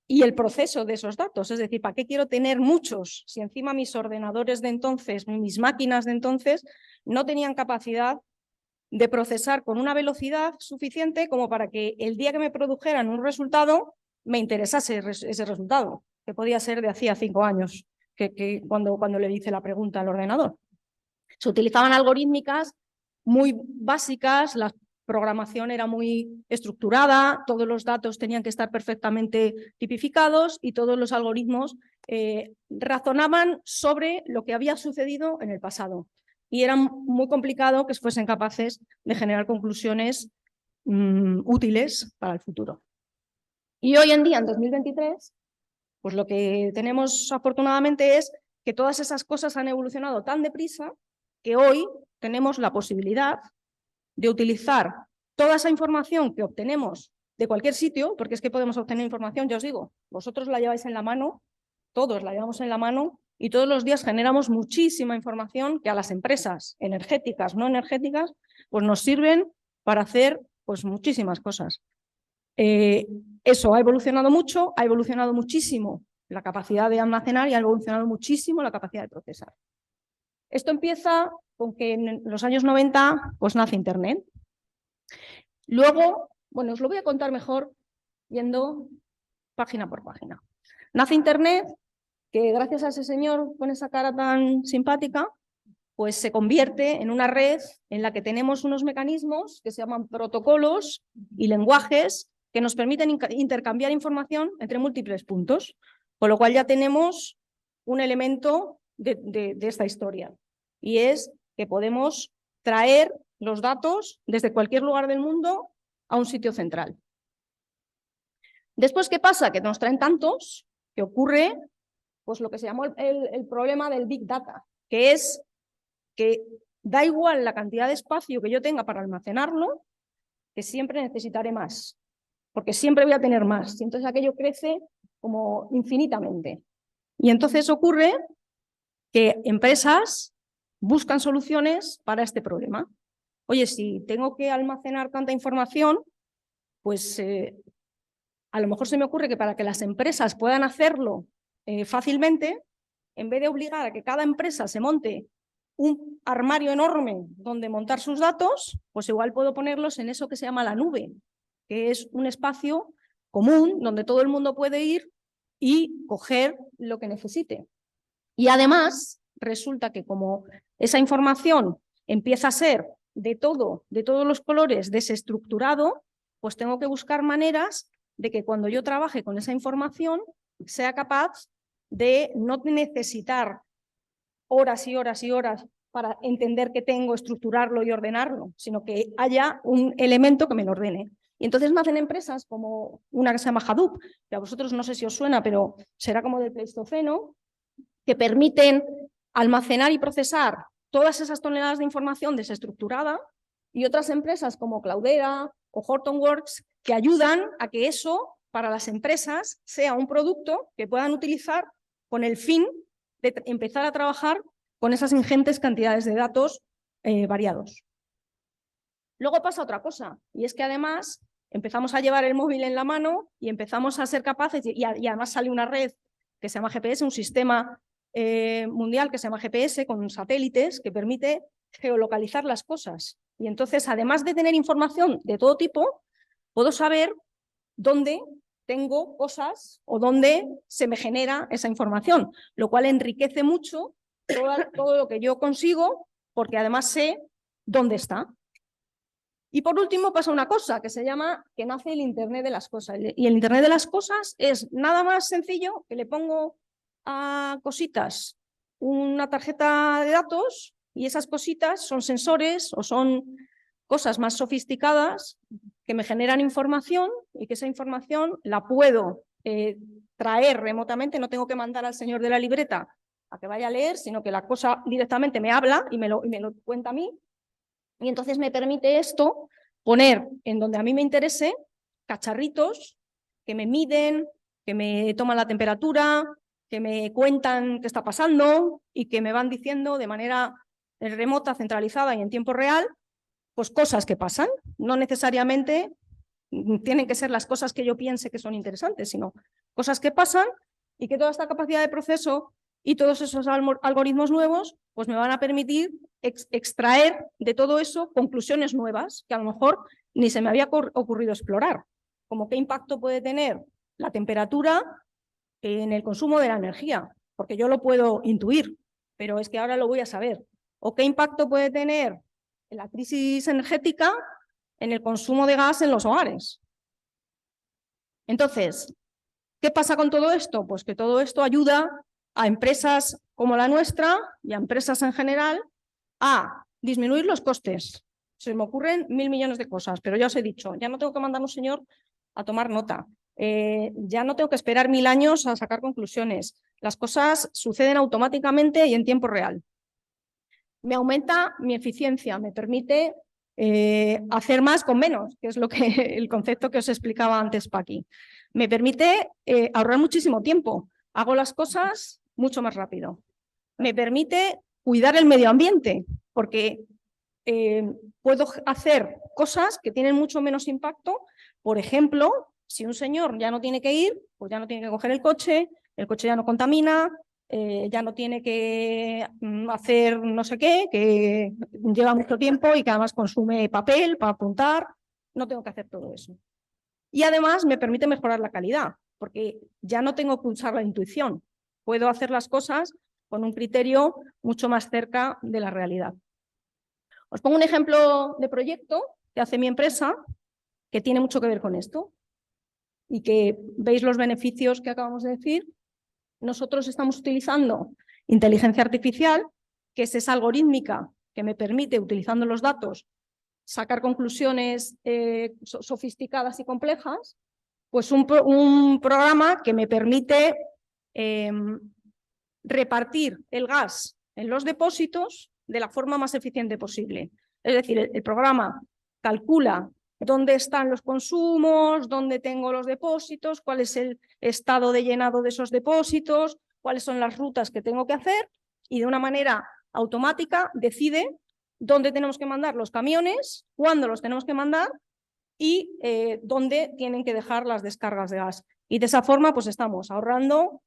Y el proceso de esos datos, es decir, ¿para qué quiero tener muchos si encima mis ordenadores de entonces, mis máquinas de entonces, no tenían capacidad de procesar con una velocidad suficiente como para que el día que me produjeran un resultado me interesase ese resultado, que podía ser de hacía 5 años, cuando le hice la pregunta al ordenador. Se utilizaban algorítmicas muy básicas, la programación era muy estructurada, todos los datos tenían que estar perfectamente tipificados y todos los algoritmos razonaban sobre lo que había sucedido en el pasado. Y era muy complicado que fuesen capaces de generar conclusiones útiles para el futuro. Y hoy en día, en 2023, pues lo que tenemos afortunadamente es que todas esas cosas han evolucionado tan deprisa que hoy tenemos la posibilidad de utilizar toda esa información que obtenemos de cualquier sitio, porque es que podemos obtener información, ya os digo, vosotros la lleváis en la mano, todos la llevamos en la mano, y todos los días generamos muchísima información que a las empresas energéticas, no energéticas, pues nos sirven para hacer pues muchísimas cosas. Eso ha evolucionado mucho, ha evolucionado muchísimo la capacidad de almacenar y ha evolucionado muchísimo la capacidad de procesar. Esto empieza con que en los años 90 pues nace Internet. Luego, bueno, os lo voy a contar mejor yendo página por página. Nace Internet, que gracias a ese señor con esa cara tan simpática, pues se convierte en una red en la que tenemos unos mecanismos que se llaman protocolos y lenguajes que nos permiten intercambiar información entre múltiples puntos, con lo cual ya tenemos un elemento de esta historia, y es que podemos traer los datos desde cualquier lugar del mundo a un sitio central. Después, ¿qué pasa? Que nos traen tantos que ocurre pues lo que se llamó el problema del Big Data, que es que da igual la cantidad de espacio que yo tenga para almacenarlo, que siempre necesitaré más, porque siempre voy a tener más, y entonces aquello crece como infinitamente. Y entonces ocurre que empresas buscan soluciones para este problema. Oye, si tengo que almacenar tanta información, pues a lo mejor se me ocurre que para que las empresas puedan hacerlo fácilmente, en vez de obligar a que cada empresa se monte un armario enorme donde montar sus datos, pues igual puedo ponerlos en eso que se llama la nube, que es un espacio común donde todo el mundo puede ir y coger lo que necesite. Y además resulta que como esa información empieza a ser de todos los colores desestructurado, pues tengo que buscar maneras de que cuando yo trabaje con esa información sea capaz de no necesitar horas y horas y horas para entender qué tengo, estructurarlo y ordenarlo, sino que haya un elemento que me lo ordene. Y entonces nacen empresas como una que se llama Hadoop, que a vosotros no sé si os suena, pero será como del Pleistoceno, que permiten almacenar y procesar todas esas toneladas de información desestructurada, y otras empresas como Cloudera o Hortonworks que ayudan a que eso para las empresas sea un producto que puedan utilizar con el fin de empezar a trabajar con esas ingentes cantidades de datos variados. Luego pasa otra cosa, y es que además empezamos a llevar el móvil en la mano y empezamos a ser capaces, y además sale una red que se llama GPS, un sistema mundial que se llama GPS con satélites que permite geolocalizar las cosas. Y entonces, además de tener información de todo tipo, puedo saber dónde tengo cosas o dónde se me genera esa información, lo cual enriquece mucho todo lo que yo consigo, porque además sé dónde está. Y por último pasa una cosa que se llama que nace el Internet de las cosas. Y el Internet de las cosas es nada más sencillo que le pongo a cositas una tarjeta de datos, y esas cositas son sensores o son cosas más sofisticadas que me generan información, y que esa información la puedo traer remotamente. No tengo que mandar al señor de la libreta a que vaya a leer, sino que la cosa directamente me habla y me lo cuenta a mí. Y entonces me permite esto poner en donde a mí me interese cacharritos que me miden, que me toman la temperatura, que me cuentan qué está pasando y que me van diciendo de manera remota, centralizada y en tiempo real pues cosas que pasan, no necesariamente tienen que ser las cosas que yo piense que son interesantes, sino cosas que pasan y que toda esta capacidad de proceso y todos esos algoritmos nuevos pues me van a permitir extraer de todo eso conclusiones nuevas que a lo mejor ni se me había ocurrido explorar, como qué impacto puede tener la temperatura en el consumo de la energía, porque yo lo puedo intuir, pero es que ahora lo voy a saber, o qué impacto puede tener la crisis energética en el consumo de gas en los hogares. Entonces, ¿qué pasa con todo esto? Pues que todo esto ayuda a empresas como la nuestra y a empresas en general a disminuir los costes. Se me ocurren 1.000 millones de cosas, pero ya os he dicho, ya no tengo que mandar a un señor a tomar nota, ya no tengo que esperar 1000 años a sacar conclusiones, las cosas suceden automáticamente y en tiempo real. Me aumenta mi eficiencia, me permite hacer más con menos, que es el concepto que os explicaba antes Paqui. Me permite ahorrar muchísimo tiempo, hago las cosas mucho más rápido. Me permite cuidar el medio ambiente, porque puedo hacer cosas que tienen mucho menos impacto. Por ejemplo, si un señor ya no tiene que ir, pues ya no tiene que coger el coche ya no contamina, ya no tiene que hacer no sé qué, que lleva mucho tiempo y que además consume papel para apuntar, no tengo que hacer todo eso. Y además me permite mejorar la calidad, porque ya no tengo que usar la intuición, puedo hacer las cosas con un criterio mucho más cerca de la realidad. Os pongo un ejemplo de proyecto que hace mi empresa que tiene mucho que ver con esto y que veis los beneficios que acabamos de decir. Nosotros estamos utilizando inteligencia artificial, que es esa algorítmica que me permite, utilizando los datos, sacar conclusiones sofisticadas y complejas, pues un programa que me permite repartir el gas en los depósitos de la forma más eficiente posible. Es decir, el programa calcula dónde están los consumos, dónde tengo los depósitos, cuál es el estado de llenado de esos depósitos, cuáles son las rutas que tengo que hacer y de una manera automática decide dónde tenemos que mandar los camiones, cuándo los tenemos que mandar y dónde tienen que dejar las descargas de gas. Y de esa forma pues estamos ahorrando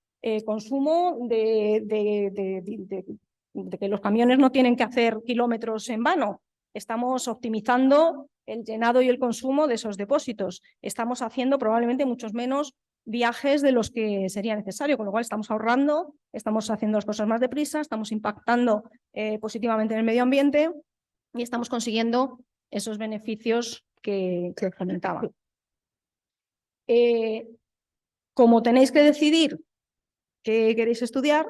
consumo de que los camiones no tienen que hacer kilómetros en vano. Estamos optimizando el llenado y el consumo de esos depósitos. Estamos haciendo probablemente muchos menos viajes de los que sería necesario, con lo cual estamos ahorrando, estamos haciendo las cosas más deprisa, estamos impactando positivamente en el medio ambiente y estamos consiguiendo esos beneficios que os comentaba. Como tenéis que decidir qué queréis estudiar,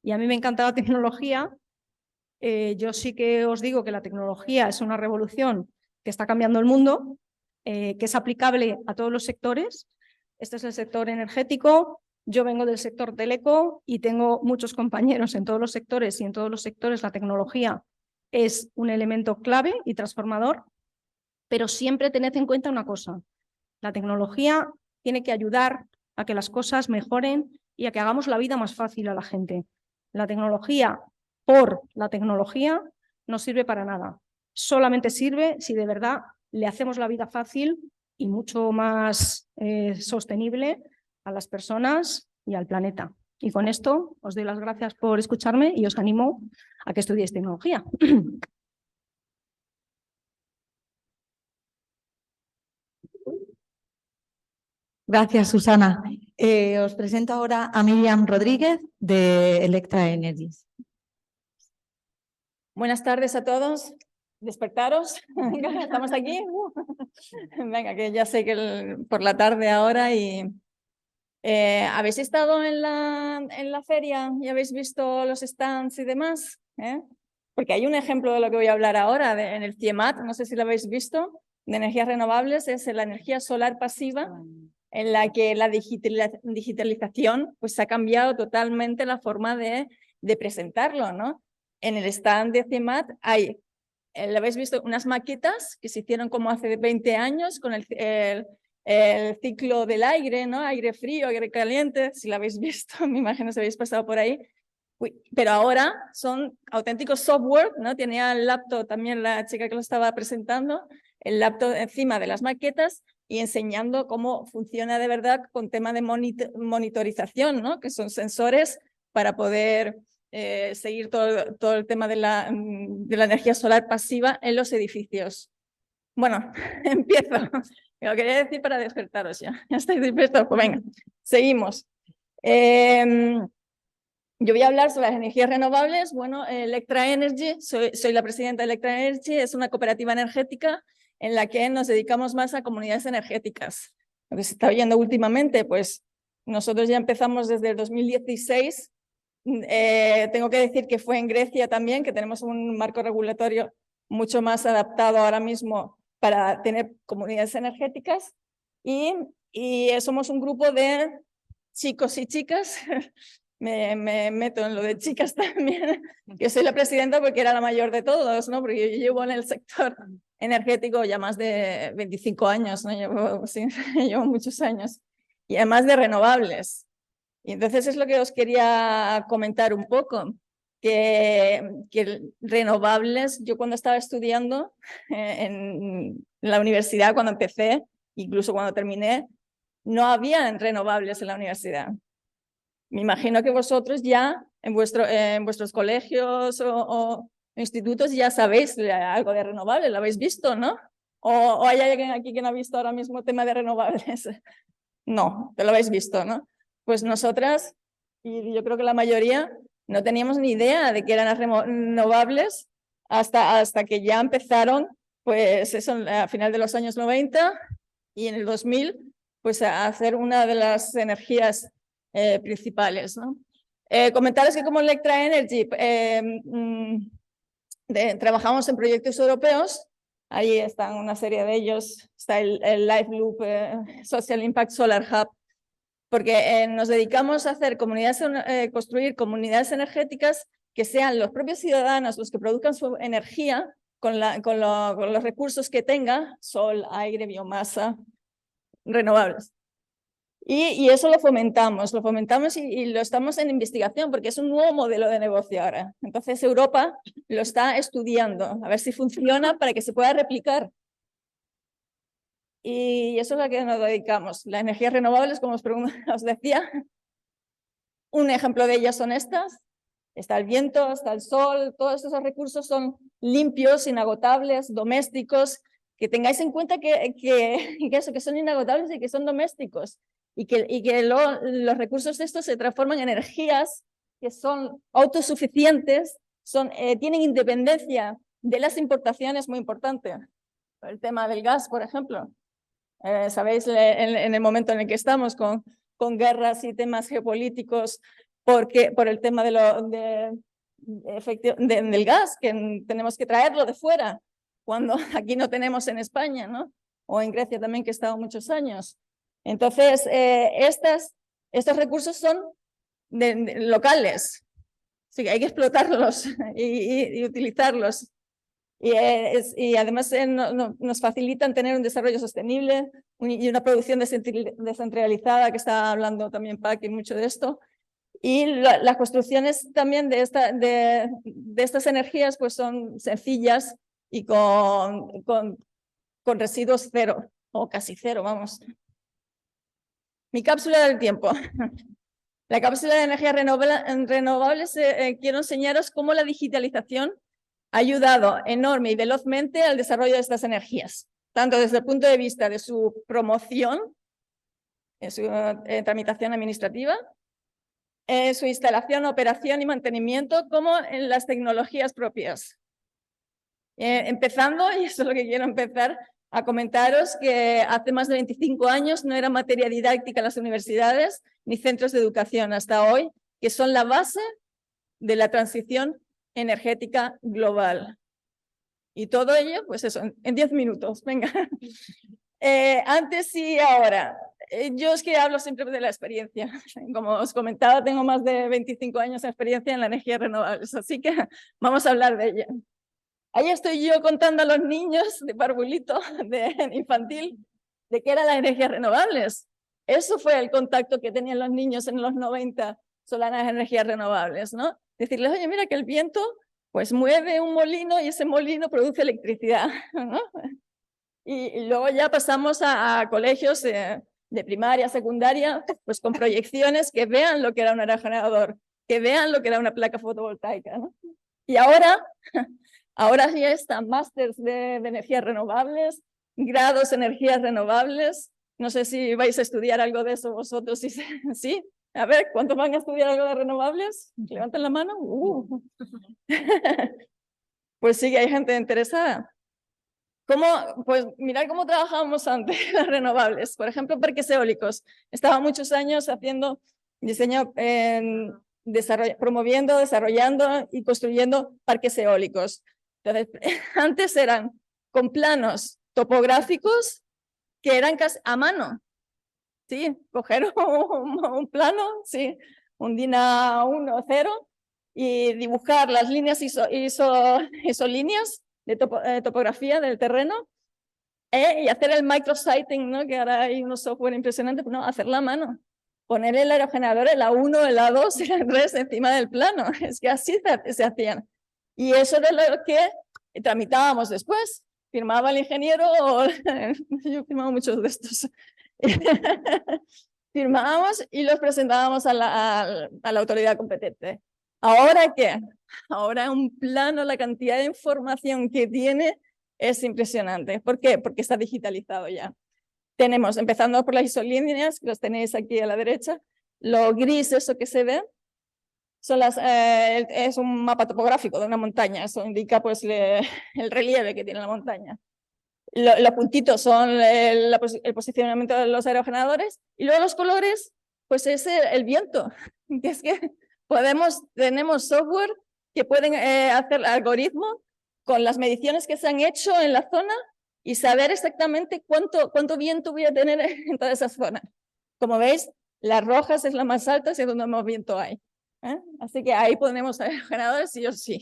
y a mí me encanta la tecnología, yo sí que os digo que la tecnología es una revolución que está cambiando el mundo, que es aplicable a todos los sectores. Este es el sector energético, yo vengo del sector teleco y tengo muchos compañeros en todos los sectores y en todos los sectores la tecnología es un elemento clave y transformador, pero siempre tened en cuenta una cosa, la tecnología tiene que ayudar a que las cosas mejoren y a que hagamos la vida más fácil a la gente. La tecnología por la tecnología no sirve para nada. Solamente sirve si de verdad le hacemos la vida fácil y mucho más sostenible a las personas y al planeta. Y con esto os doy las gracias por escucharme y os animo a que estudiéis tecnología. Gracias, Susana. Os presento ahora a Miriam Rodríguez de Electra Energies. Buenas tardes a todos. Despertaros. Estamos aquí. Venga, que ya sé que por la tarde ahora y ¿habéis estado en la feria y habéis visto los stands y demás? Porque hay un ejemplo de lo que voy a hablar ahora en el CIEMAT, no sé si lo habéis visto, de energías renovables, es la energía solar pasiva, en la que la digitalización pues ha cambiado totalmente la forma de presentarlo, ¿no? En el stand de CIEMAT hay, ¿lo habéis visto? Unas maquetas que se hicieron como hace 20 años con el ciclo del aire, ¿no? Aire frío, aire caliente, si lo habéis visto, me imagino si habéis pasado por ahí. pero ahora son auténticos software, ¿no? Tenía el laptop, también la chica que lo estaba presentando, el laptop encima de las maquetas y enseñando cómo funciona de verdad con tema de monitorización, ¿no? Que son sensores para poder seguir todo el tema de la energía solar pasiva en los edificios. Bueno, empiezo. Lo quería decir para despertaros ya. ¿Ya estáis dispuestos? Pues venga, seguimos. Yo voy a hablar sobre las energías renovables. Bueno, Electra Energy, soy la presidenta de Electra Energy, es una cooperativa energética en la que nos dedicamos más a comunidades energéticas. Lo que se está viendo últimamente, pues nosotros ya empezamos desde el 2016. Tengo que decir que fue en Grecia también, que tenemos un marco regulatorio mucho más adaptado ahora mismo para tener comunidades energéticas. Y somos un grupo de chicos y chicas. Me meto en lo de chicas también, que soy la presidenta porque era la mayor de todos, ¿no? Porque yo llevo en el sector energético ya más de 25 años, ¿no? Llevo muchos años, y además de renovables. Y entonces es lo que os quería comentar un poco, que renovables, yo cuando estaba estudiando en la universidad, cuando empecé, incluso cuando terminé, no había renovables en la universidad. Me imagino que vosotros ya en vuestros colegios o institutos ya sabéis algo de renovables, lo habéis visto, ¿no? ¿O hay alguien aquí que no ha visto ahora mismo tema de renovables? No, te lo habéis visto, ¿no? Pues nosotras, y yo creo que la mayoría, no teníamos ni idea de que eran las renovables hasta que ya empezaron, pues eso, a final de los años 90 y en el 2000, pues a hacer una de las energías principales, ¿no? Comentaros que como Electra Energy trabajamos en proyectos europeos. Ahí están una serie de ellos, está el Live Loop Social Impact Solar Hub, porque nos dedicamos a hacer construir comunidades energéticas que sean los propios ciudadanos los que produzcan su energía con los recursos que tenga, sol, aire, biomasa, renovables. Y eso lo fomentamos y lo estamos en investigación porque es un nuevo modelo de negocio ahora. Entonces Europa lo está estudiando, a ver si funciona para que se pueda replicar. Y eso es a lo que nos dedicamos. Las energías renovables, como os decía, un ejemplo de ellas son estas. Está el viento, está el sol, todos esos recursos son limpios, inagotables, domésticos. Que tengáis en cuenta que son inagotables y que son domésticos. Y que los recursos de estos se transforman en energías que son autosuficientes, tienen independencia de las importaciones, muy importante. El tema del gas, por ejemplo. Sabéis, en el momento en el que estamos con guerras y temas geopolíticos, por el tema del gas, que tenemos que traerlo de fuera, cuando aquí no tenemos en España, ¿no? O en Grecia también, que he estado muchos años. Entonces, estos recursos son locales, sí, hay que explotarlos y utilizarlos. Y además nos facilitan tener un desarrollo sostenible y una producción descentralizada, que está hablando también Paqui mucho de esto. Y las construcciones también de estas energías pues son sencillas y con residuos cero, o casi cero, vamos. Mi cápsula del tiempo. La cápsula de energías renovables, quiero enseñaros cómo la digitalización ha ayudado enorme y velozmente al desarrollo de estas energías, tanto desde el punto de vista de su promoción, en su tramitación administrativa, en su instalación, operación y mantenimiento, como en las tecnologías propias. Empezando, y eso es lo que quiero empezar a comentaros, que hace más de 25 años no era materia didáctica en las universidades ni centros de educación hasta hoy, que son la base de la transición energética global. Y todo ello, pues eso, en 10 minutos, venga. Antes y ahora. Yo es que hablo siempre de la experiencia. Como os comentaba, tengo más de 25 años de experiencia en la energía renovables, así que vamos a hablar de ella. Ahí estoy yo contando a los niños de parvulito, de infantil, de qué eran las energías renovables. Eso fue el contacto que tenían los niños en los 90 sobre las energías renovables, ¿no? decirles, oye, mira que el viento pues mueve un molino y ese molino produce electricidad, ¿no? Y luego ya pasamos a colegios de primaria, secundaria, pues con proyecciones que vean lo que era un aerogenerador, que vean lo que era una placa fotovoltaica, ¿no? Y ahora ya están másters de energías renovables, grados de energías renovables. No sé si vais a estudiar algo de eso vosotros. ¿Sí? A ver, ¿cuántos van a estudiar algo de renovables? Levanten la mano. Pues sí que hay gente interesada. Pues mirad cómo trabajábamos antes las renovables. Por ejemplo, parques eólicos. Estaba muchos años haciendo diseño, promoviendo, desarrollando y construyendo parques eólicos. Entonces, antes eran con planos topográficos que eran casi a mano. Sí, coger un plano, sí, un DIN A1, 0, y dibujar las líneas isolíneas de topografía del terreno y hacer el microsighting, ¿no? Que ahora hay unos software impresionantes, no, hacerla a mano. Poner el aerogenerador, el A1, el A2 y el A3 encima del plano. Es que así se hacían. Y eso era lo que tramitábamos después. Firmaba el ingeniero, yo firmaba muchos de estos. Firmábamos y los presentábamos a la autoridad competente. ¿Ahora qué? Ahora un plano, la cantidad de información que tiene es impresionante. ¿Por qué? Porque está digitalizado ya. Tenemos, empezando por las isolíneas, que los tenéis aquí a la derecha, lo gris, eso que se ve, es un mapa topográfico de una montaña, eso indica pues el relieve que tiene la montaña. Los puntitos son el posicionamiento de los aerogeneradores y luego los colores, pues es el viento. Que es que tenemos software que pueden hacer algoritmos con las mediciones que se han hecho en la zona y saber exactamente cuánto viento voy a tener en toda esa zona. Como veis, las rojas es la más alta, es donde más viento hay. Así que ahí ponemos aerogeneradores sí o sí.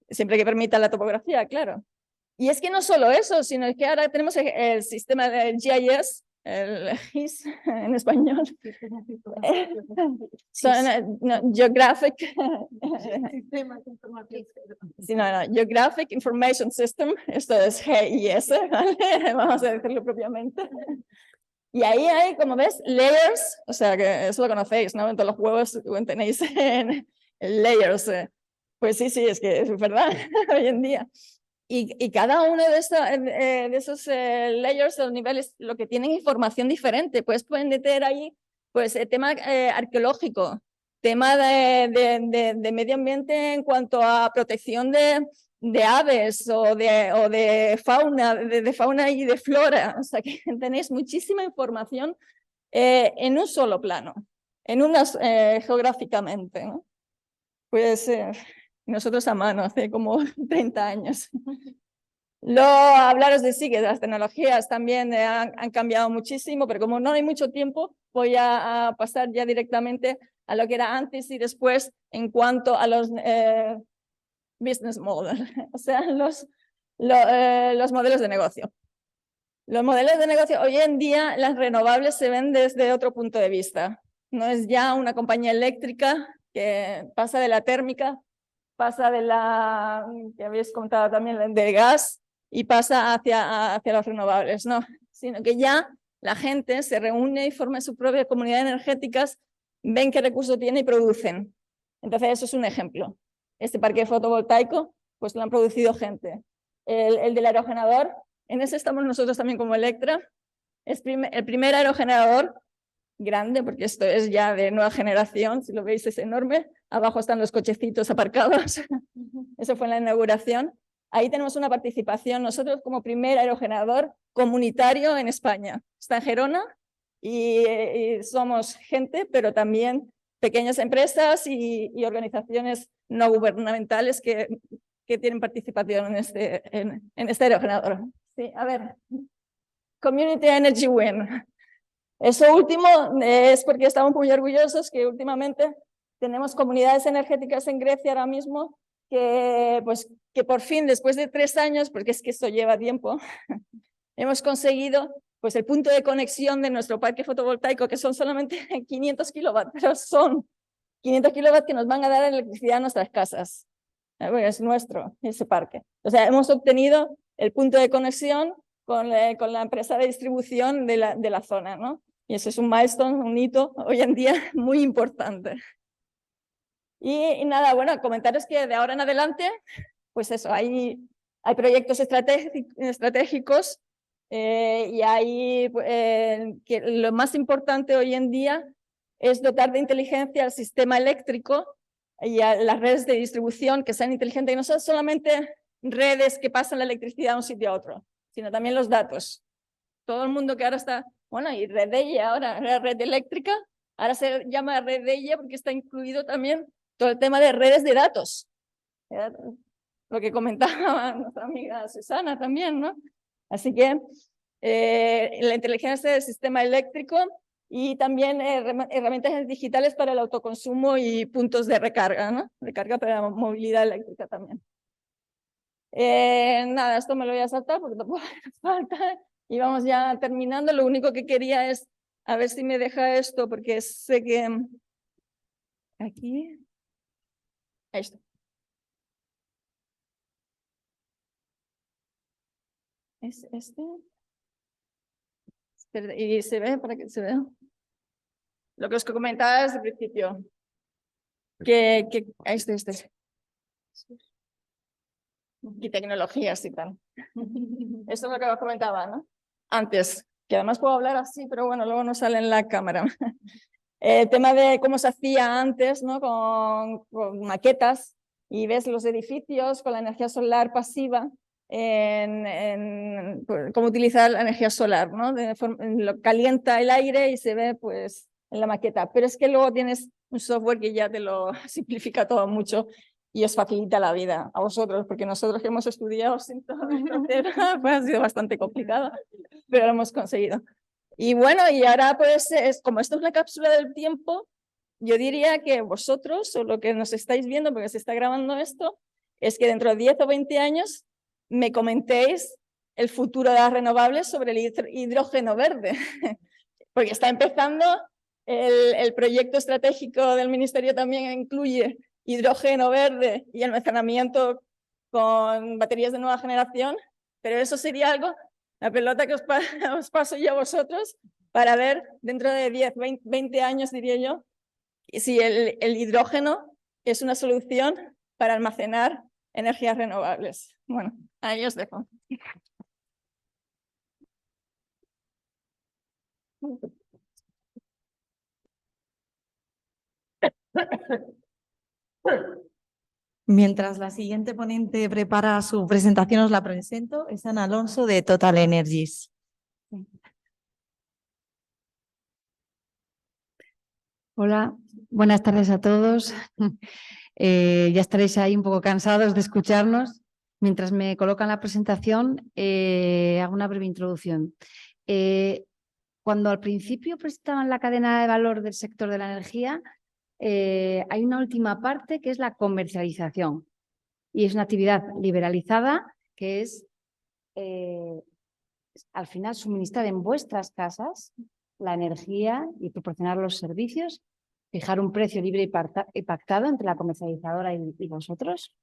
Siempre que permita la topografía, claro. Y es que no solo eso, sino que ahora tenemos el sistema de GIS, el GIS en español. Geographic. Geographic Information System, esto es GIS, ¿vale? Vamos a decirlo propiamente. Y ahí hay, como ves, layers, o sea que eso lo conocéis, ¿no? En todos los juegos tenéis layers. Pues sí, es que es verdad, hoy en día. Y cada uno de esos layers o niveles, lo que tienen información diferente, pues pueden meter ahí pues, tema arqueológico, tema de medio ambiente en cuanto a protección de aves o de fauna y de flora. O sea que tenéis muchísima información en un solo plano, geográficamente, ¿no? Pues nosotros a mano, hace como 30 años. Hablaros de sí, que las tecnologías también han cambiado muchísimo, pero como no hay mucho tiempo, voy a pasar ya directamente a lo que era antes y después en cuanto a los business model, o sea, los modelos de negocio. Los modelos de negocio, hoy en día las renovables se ven desde otro punto de vista. No es ya una compañía eléctrica que pasa de la térmica, pasa de la, que habéis comentado también, del gas y pasa hacia los renovables, no, sino que ya la gente se reúne y forma su propia comunidad energéticas, ven qué recursos tiene y producen. Entonces eso es un ejemplo. Este parque fotovoltaico, pues lo han producido gente. El del aerogenerador, en ese estamos nosotros también como Electra, es el primer aerogenerador grande, porque esto es ya de nueva generación, si lo veis es enorme. Abajo están los cochecitos aparcados. Eso fue en la inauguración. Ahí tenemos una participación, nosotros como primer aerogenerador comunitario en España. Está en Gerona y somos gente, pero también pequeñas empresas y organizaciones no gubernamentales que tienen participación en este aerogenerador. Sí, a ver. Community Energy Win. Eso último es porque estamos muy orgullosos que últimamente tenemos comunidades energéticas en Grecia ahora mismo que por fin, después de 3 años, porque es que esto lleva tiempo, hemos conseguido pues, el punto de conexión de nuestro parque fotovoltaico, que son solamente 500 kilovatios, pero son 500 kilowatts que nos van a dar electricidad a nuestras casas. Bueno, es nuestro, ese parque. O sea, hemos obtenido el punto de conexión con la empresa de distribución de la zona, ¿no? Y eso es un milestone, un hito hoy en día muy importante. Y nada, bueno, comentaros que de ahora en adelante, pues eso, hay proyectos estratégicos y hay que lo más importante hoy en día es dotar de inteligencia al sistema eléctrico y a las redes de distribución que sean inteligentes, y no son solamente redes que pasan la electricidad de un sitio a otro, sino también los datos. Todo el mundo que ahora está, bueno, y red de ella ahora, la red eléctrica, ahora se llama red de ella porque está incluido también todo el tema de redes de datos. Lo que comentaba nuestra amiga Susana también, ¿no? Así que la inteligencia del sistema eléctrico y también herramientas digitales para el autoconsumo y puntos de recarga, ¿no? Recarga para la movilidad eléctrica también. Nada, esto me lo voy a saltar porque tampoco hace falta. Y vamos ya terminando. Lo único que quería es a ver si me deja esto, porque sé que aquí. Ahí está. ¿Es este? Y se ve, para que se vea. Lo que os comentaba desde el principio. Este. Y tecnologías y tal. Esto es lo que os comentaba, ¿no? Antes, que además puedo hablar así, pero bueno, luego no sale en la cámara. El tema de cómo se hacía antes, ¿no? Con maquetas, y ves los edificios con la energía solar pasiva, cómo utilizar la energía solar, ¿no? Lo calienta el aire y se ve pues en la maqueta, pero es que luego tienes un software que ya te lo simplifica todo mucho y os facilita la vida a vosotros, porque nosotros que hemos estudiado sin todo esto, pues ha sido bastante complicado, pero lo hemos conseguido. Y bueno, y ahora pues como esto es la cápsula del tiempo, yo diría que vosotros, o lo que nos estáis viendo, porque se está grabando esto, es que dentro de 10 o 20 años me comentéis el futuro de las renovables sobre el hidrógeno verde, porque está empezando el proyecto estratégico del Ministerio, también incluye hidrógeno verde y almacenamiento con baterías de nueva generación, pero eso sería algo, la pelota que os paso yo a vosotros, para ver dentro de 10, 20 años, diría yo, si el hidrógeno es una solución para almacenar energías renovables. Bueno, ahí os dejo. Mientras la siguiente ponente prepara su presentación, os la presento. Es Ana Alonso de Total Energies. Hola, buenas tardes a todos. Ya estaréis ahí un poco cansados de escucharnos. Mientras me colocan la presentación, hago una breve introducción. Cuando al principio presentaban la cadena de valor del sector de la energía, hay una última parte que es la comercialización, y es una actividad liberalizada que es al final suministrar en vuestras casas la energía y proporcionar los servicios, fijar un precio libre y pactado entre la comercializadora y vosotros,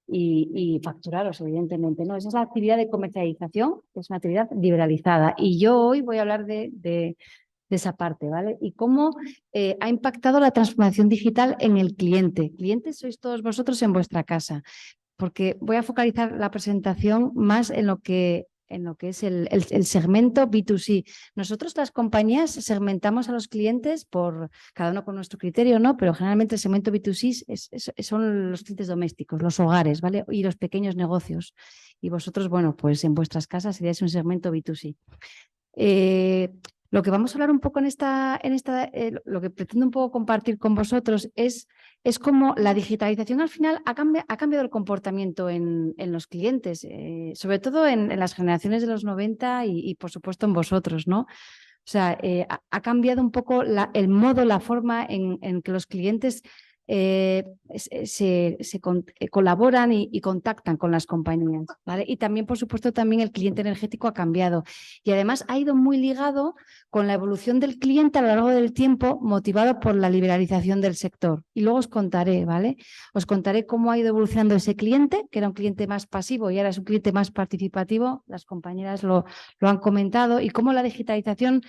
y facturaros, evidentemente, ¿no? Esa es la actividad de comercialización, que es una actividad liberalizada, y yo hoy voy a hablar de esa parte, ¿vale? Y cómo ha impactado la transformación digital en el cliente. Clientes sois todos vosotros en vuestra casa, porque voy a focalizar la presentación más en lo que es el segmento B2C. Nosotros, las compañías, segmentamos a los clientes por cada uno con nuestro criterio, ¿no? Pero generalmente el segmento B2C son los clientes domésticos, los hogares, ¿vale? Y los pequeños negocios. Y vosotros, bueno, pues en vuestras casas seríais un segmento B2C. Lo que vamos a hablar un poco lo que pretendo un poco compartir con vosotros es cómo la digitalización al final ha cambiado el comportamiento en los clientes, sobre todo en las generaciones de los 90 y por supuesto en vosotros, ¿no? O sea, ha cambiado un poco el modo, la forma en que los clientes colaboran y contactan con las compañías, ¿vale? Y también, por supuesto, también el cliente energético ha cambiado. Y además ha ido muy ligado con la evolución del cliente a lo largo del tiempo, motivado por la liberalización del sector. Y luego os contaré, ¿vale? Os contaré cómo ha ido evolucionando ese cliente, que era un cliente más pasivo y ahora es un cliente más participativo. Las compañeras lo han comentado. Y cómo la digitalización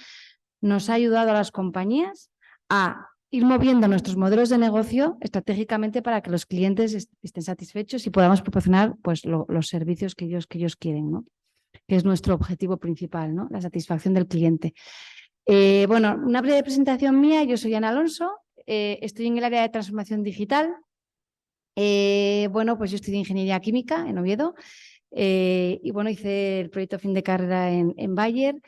nos ha ayudado a las compañías a ir moviendo nuestros modelos de negocio estratégicamente para que los clientes estén satisfechos y podamos proporcionar pues, los servicios que ellos quieren, ¿no? Que es nuestro objetivo principal, ¿no? La satisfacción del cliente. Bueno, una breve presentación mía. Yo soy Ana Alonso, estoy en el área de transformación digital. Bueno, pues yo estudié Ingeniería Química en Oviedo y bueno, hice el proyecto fin de carrera en Bayer,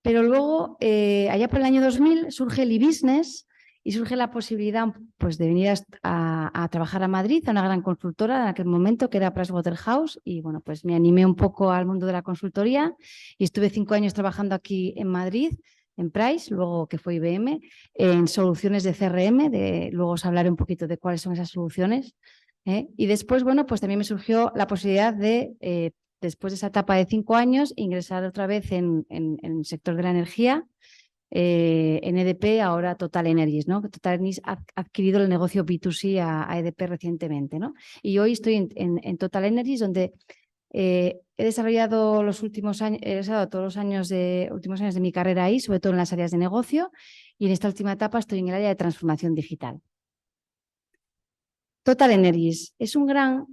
pero luego, allá por el año 2000, surge el e-business. Y surge la posibilidad pues, de venir a trabajar a Madrid, a una gran consultora en aquel momento, que era PricewaterhouseCoopers. Y bueno, pues me animé un poco al mundo de la consultoría y estuve 5 años trabajando aquí en Madrid, en Price, luego que fue IBM, en soluciones de CRM. Luego os hablaré un poquito de cuáles son esas soluciones. Y después, bueno, pues también me surgió la posibilidad de, después de esa etapa de 5 años, ingresar otra vez en el sector de la energía. En EDP, ahora Total Energies, ¿no? Total Energies ha adquirido el negocio B2C a EDP recientemente, ¿no? Y hoy estoy en Total Energies, donde he desarrollado los últimos años, todos los últimos años de mi carrera ahí, sobre todo en las áreas de negocio, y en esta última etapa estoy en el área de transformación digital. Total Energies es un gran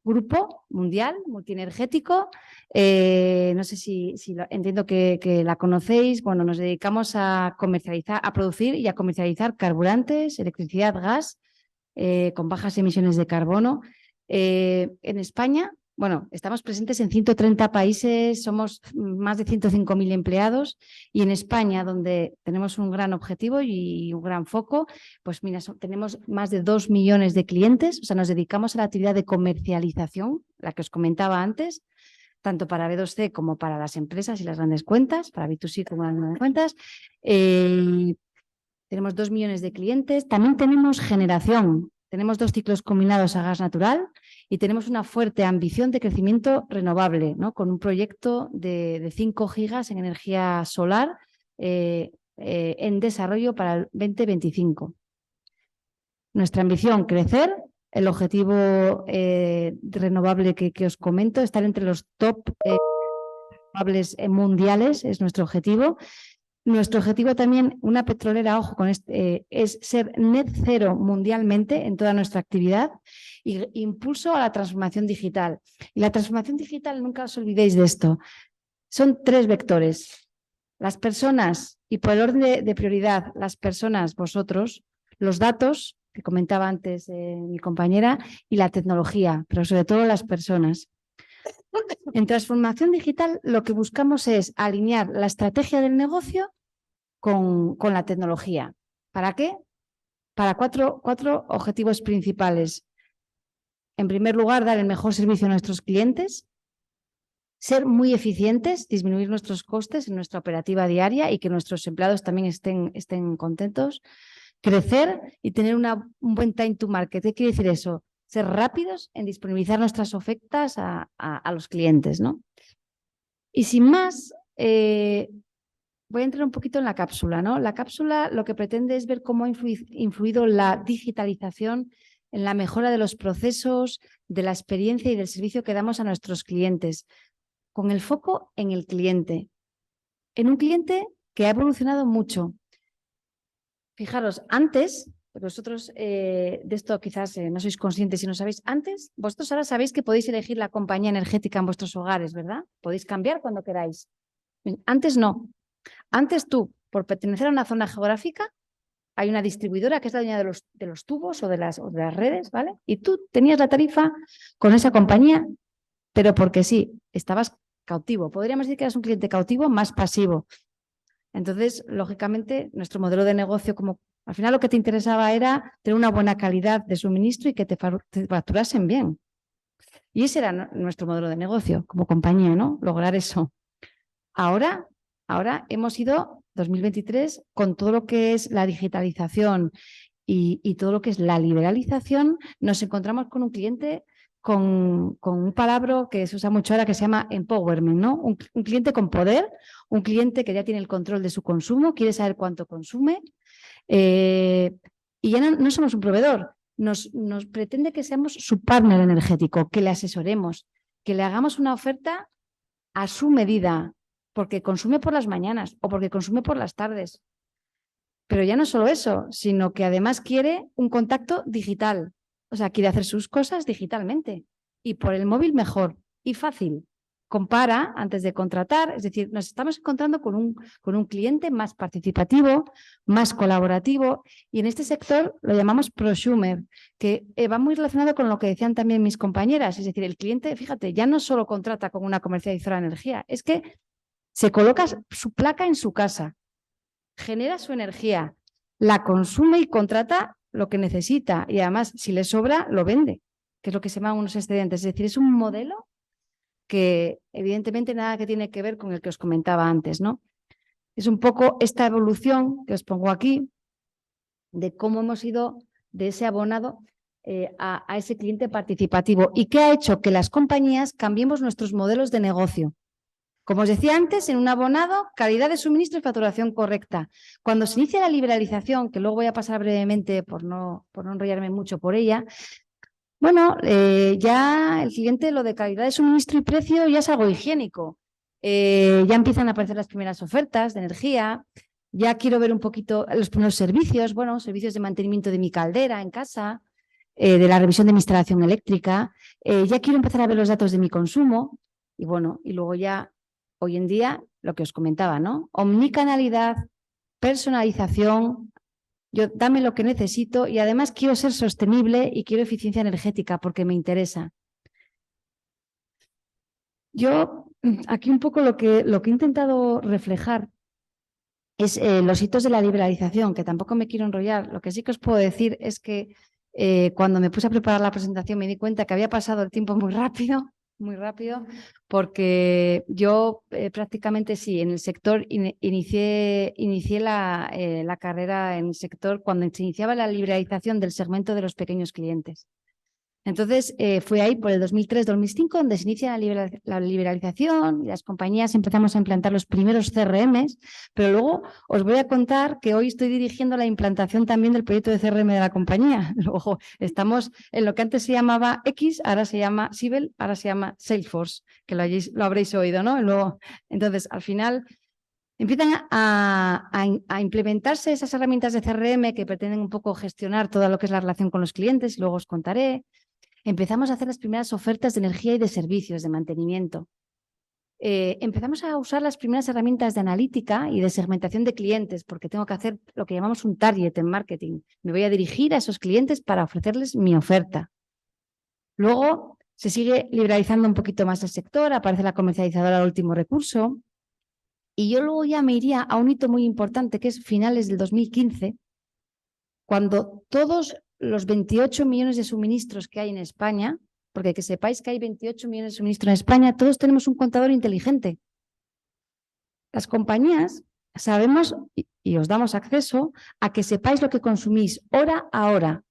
grupo mundial, multienergético. No sé si entiendo que la conocéis. Bueno, nos dedicamos a comercializar, a producir y a comercializar carburantes, electricidad, gas, con bajas emisiones de carbono. En España, bueno, estamos presentes en 130 países, somos más de 105.000 empleados, y en España, donde tenemos un gran objetivo y un gran foco, pues mira, tenemos más de 2 millones de clientes. O sea, nos dedicamos a la actividad de comercialización, la que os comentaba antes, tanto para B2C como para las empresas y las grandes cuentas, para B2C como las grandes cuentas. Tenemos 2 millones de clientes. También tenemos generación. Tenemos 2 ciclos combinados a gas natural y tenemos una fuerte ambición de crecimiento renovable, ¿no? Con un proyecto de 5 gigas en energía solar en desarrollo para el 2025. Nuestra ambición, crecer. El objetivo renovable que os comento, estar entre los top renovables mundiales, es nuestro objetivo. Nuestro objetivo también, una petrolera, ojo con es ser net cero mundialmente en toda nuestra actividad, y impulso a la transformación digital. Y la transformación digital, nunca os olvidéis de esto, son 3 vectores. Las personas, y por el orden de prioridad, las personas, vosotros, los datos, que comentaba antes mi compañera, y la tecnología, pero sobre todo las personas. En transformación digital lo que buscamos es alinear la estrategia del negocio con la tecnología. ¿Para qué? Para cuatro objetivos principales. En primer lugar, dar el mejor servicio a nuestros clientes, ser muy eficientes, disminuir nuestros costes en nuestra operativa diaria y que nuestros empleados también estén contentos, crecer y tener un buen time to market. ¿Qué quiere decir eso? Ser rápidos en disponibilizar nuestras ofertas a los clientes, ¿no? Y sin más, voy a entrar un poquito en la cápsula, ¿no? La cápsula lo que pretende es ver cómo ha influido la digitalización en la mejora de los procesos, de la experiencia y del servicio que damos a nuestros clientes, con el foco en el cliente, en un cliente que ha evolucionado mucho. Fijaros, antes, vosotros de esto quizás no sois conscientes y no sabéis, antes, vosotros ahora sabéis que podéis elegir la compañía energética en vuestros hogares, ¿verdad? Podéis cambiar cuando queráis. Antes no. Antes tú, por pertenecer a una zona geográfica, hay una distribuidora que es la dueña de los tubos o de las redes, ¿vale? Y tú tenías la tarifa con esa compañía, pero porque sí, estabas cautivo. Podríamos decir que eras un cliente cautivo más pasivo. Entonces, lógicamente, nuestro modelo de negocio, como al final lo que te interesaba era tener una buena calidad de suministro y que te facturasen bien. Y ese era nuestro modelo de negocio como compañía, ¿no? Lograr eso. Ahora hemos ido, 2023, con todo lo que es la digitalización y todo lo que es la liberalización, nos encontramos con un cliente con un palabra que se usa mucho ahora que se llama empowerment, ¿no? Un cliente con poder, un cliente que ya tiene el control de su consumo, quiere saber cuánto consume y ya no somos un proveedor, nos pretende que seamos su partner energético, que le asesoremos, que le hagamos una oferta a su medida, porque consume por las mañanas o porque consume por las tardes. Pero ya no solo eso, sino que además quiere un contacto digital. O sea, quiere hacer sus cosas digitalmente y por el móvil mejor y fácil. Compara antes de contratar, es decir, nos estamos encontrando con un cliente más participativo, más colaborativo y en este sector lo llamamos prosumer, que va muy relacionado con lo que decían también mis compañeras. Es decir, el cliente, fíjate, ya no solo contrata con una comercializadora de energía, es que se coloca su placa en su casa, genera su energía, la consume y contrata lo que necesita y además si le sobra lo vende, que es lo que se llaman unos excedentes. Es decir, es un modelo que evidentemente nada que tiene que ver con el que os comentaba antes, ¿no? Es un poco esta evolución que os pongo aquí de cómo hemos ido de ese abonado a ese cliente participativo y qué ha hecho que las compañías cambiemos nuestros modelos de negocio. Como os decía antes, en un abonado, calidad de suministro y facturación correcta. Cuando se inicia la liberalización, que luego voy a pasar brevemente por no enrollarme mucho por ella, bueno, ya el cliente lo de calidad de suministro y precio ya es algo higiénico. Ya empiezan a aparecer las primeras ofertas de energía, ya quiero ver un poquito los primeros servicios, bueno, servicios de mantenimiento de mi caldera en casa, de la revisión de mi instalación eléctrica, ya quiero empezar a ver los datos de mi consumo y bueno, y luego ya hoy en día, lo que os comentaba, ¿no? Omnicanalidad, personalización, dame lo que necesito y además quiero ser sostenible y quiero eficiencia energética porque me interesa. Yo aquí un poco lo que he intentado reflejar es los hitos de la liberalización, que tampoco me quiero enrollar. Lo que sí que os puedo decir es que cuando me puse a preparar la presentación me di cuenta que había pasado el tiempo muy rápido, porque yo prácticamente sí, en el sector inicié la carrera en el sector cuando se iniciaba la liberalización del segmento de los pequeños clientes. Entonces fue ahí por el 2003-2005 donde se inicia la liberalización y las compañías empezamos a implantar los primeros CRMs, pero luego os voy a contar que hoy estoy dirigiendo la implantación también del proyecto de CRM de la compañía. Luego estamos en lo que antes se llamaba X, ahora se llama Siebel, ahora se llama Salesforce, que lo habréis oído, ¿no? Luego, entonces, al final empiezan a implementarse esas herramientas de CRM que pretenden un poco gestionar todo lo que es la relación con los clientes, y luego os contaré. Empezamos a hacer las primeras ofertas de energía y de servicios, de mantenimiento. Empezamos a usar las primeras herramientas de analítica y de segmentación de clientes, porque tengo que hacer lo que llamamos un target en marketing. Me voy a dirigir a esos clientes para ofrecerles mi oferta. Luego se sigue liberalizando un poquito más el sector, aparece la comercializadora de último recurso. Y yo luego ya me iría a un hito muy importante, que es finales del 2015, cuando todos los 28 millones de suministros que hay en España, porque que sepáis que hay 28 millones de suministros en España, todos tenemos un contador inteligente. Las compañías sabemos y os damos acceso a que sepáis lo que consumís hora a hora.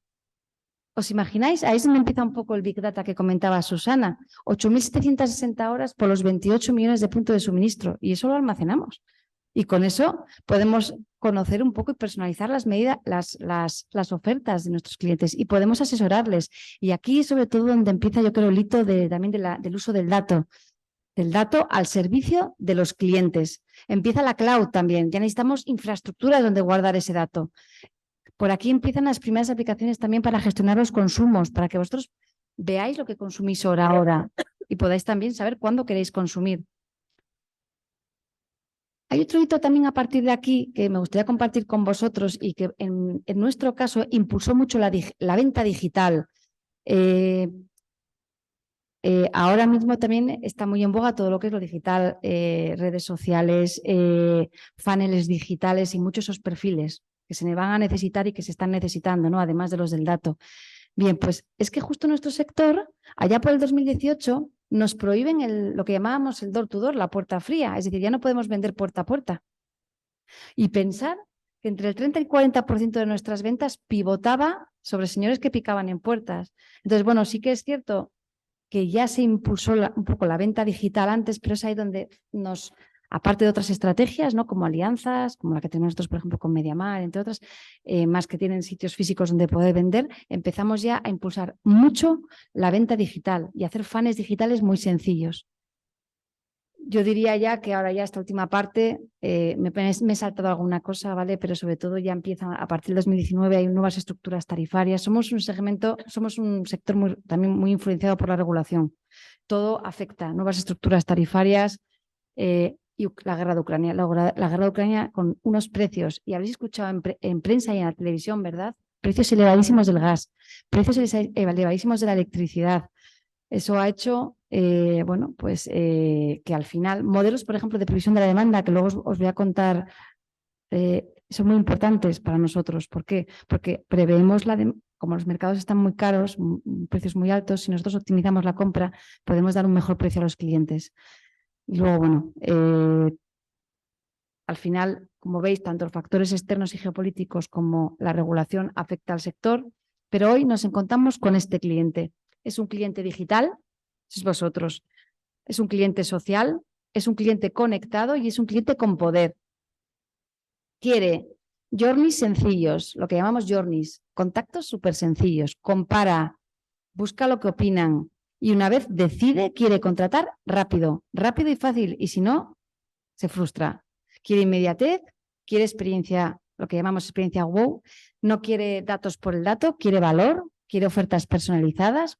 ¿Os imagináis? Ahí es donde empieza un poco el Big Data que comentaba Susana. 8.760 horas por los 28 millones de puntos de suministro y eso lo almacenamos. Y con eso podemos conocer un poco y personalizar las medidas, las ofertas de nuestros clientes y podemos asesorarles. Y aquí sobre todo donde empieza yo creo el hito también del uso del dato al servicio de los clientes. Empieza la cloud también, ya necesitamos infraestructuras donde guardar ese dato. Por aquí empiezan las primeras aplicaciones también para gestionar los consumos, para que vosotros veáis lo que consumís hora a hora y podáis también saber cuándo queréis consumir. Hay otro hito también a partir de aquí que me gustaría compartir con vosotros y que en nuestro caso impulsó mucho la venta digital. Ahora mismo también está muy en boga todo lo que es lo digital, redes sociales, funnels digitales y muchos esos perfiles que se van a necesitar y que se están necesitando, ¿no? Además de los del dato. Bien, pues es que justo nuestro sector, allá por el 2018, nos prohíben lo que llamábamos el door to door, la puerta fría. Es decir, ya no podemos vender puerta a puerta. Y pensar que entre el 30 y 40% de nuestras ventas pivotaba sobre señores que picaban en puertas. Entonces, bueno, sí que es cierto que ya se impulsó un poco la venta digital antes, pero es ahí donde nos, aparte de otras estrategias, ¿no? Como alianzas, como la que tenemos nosotros, por ejemplo, con MediaMarkt, entre otras, más que tienen sitios físicos donde poder vender, empezamos ya a impulsar mucho la venta digital y hacer funnels digitales muy sencillos. Yo diría ya que ahora ya esta última parte, me he saltado alguna cosa, ¿vale? Pero sobre todo ya empieza, a partir del 2019 hay nuevas estructuras tarifarias. Somos un sector también muy influenciado por la regulación. Todo afecta, nuevas estructuras tarifarias y la guerra de Ucrania. La guerra de Ucrania con unos precios, y habéis escuchado en prensa y en la televisión, ¿verdad? Precios elevadísimos del gas, precios elevadísimos de la electricidad. Eso ha hecho, bueno, pues que al final, modelos, por ejemplo, de previsión de la demanda, que luego os voy a contar, son muy importantes para nosotros. ¿Por qué? Porque preveemos como los mercados están muy caros, precios muy altos, si nosotros optimizamos la compra, podemos dar un mejor precio a los clientes. Y luego, bueno, al final, como veis, tanto los factores externos y geopolíticos como la regulación afecta al sector, pero hoy nos encontramos con este cliente. Es un cliente digital, sois vosotros. Es un cliente social, es un cliente conectado y es un cliente con poder. Quiere journeys sencillos, lo que llamamos journeys, contactos súper sencillos. Compara, busca lo que opinan y una vez decide, quiere contratar rápido y fácil. Y si no, se frustra. Quiere inmediatez, quiere experiencia, lo que llamamos experiencia wow. No quiere datos por el dato, quiere valor, quiere ofertas personalizadas.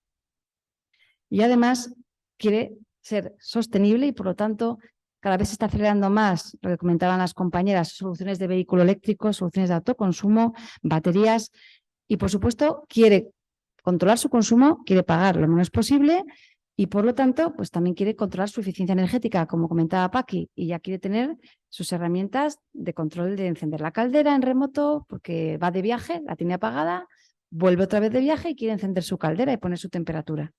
Y además quiere ser sostenible y, por lo tanto, cada vez se está acelerando más, lo que comentaban las compañeras, soluciones de vehículo eléctrico, soluciones de autoconsumo, baterías y, por supuesto, quiere controlar su consumo, quiere pagar lo menos posible y, por lo tanto, pues también quiere controlar su eficiencia energética, como comentaba Paqui, y ya quiere tener sus herramientas de control de encender la caldera en remoto porque va de viaje, la tiene apagada, vuelve otra vez de viaje y quiere encender su caldera y poner su temperatura.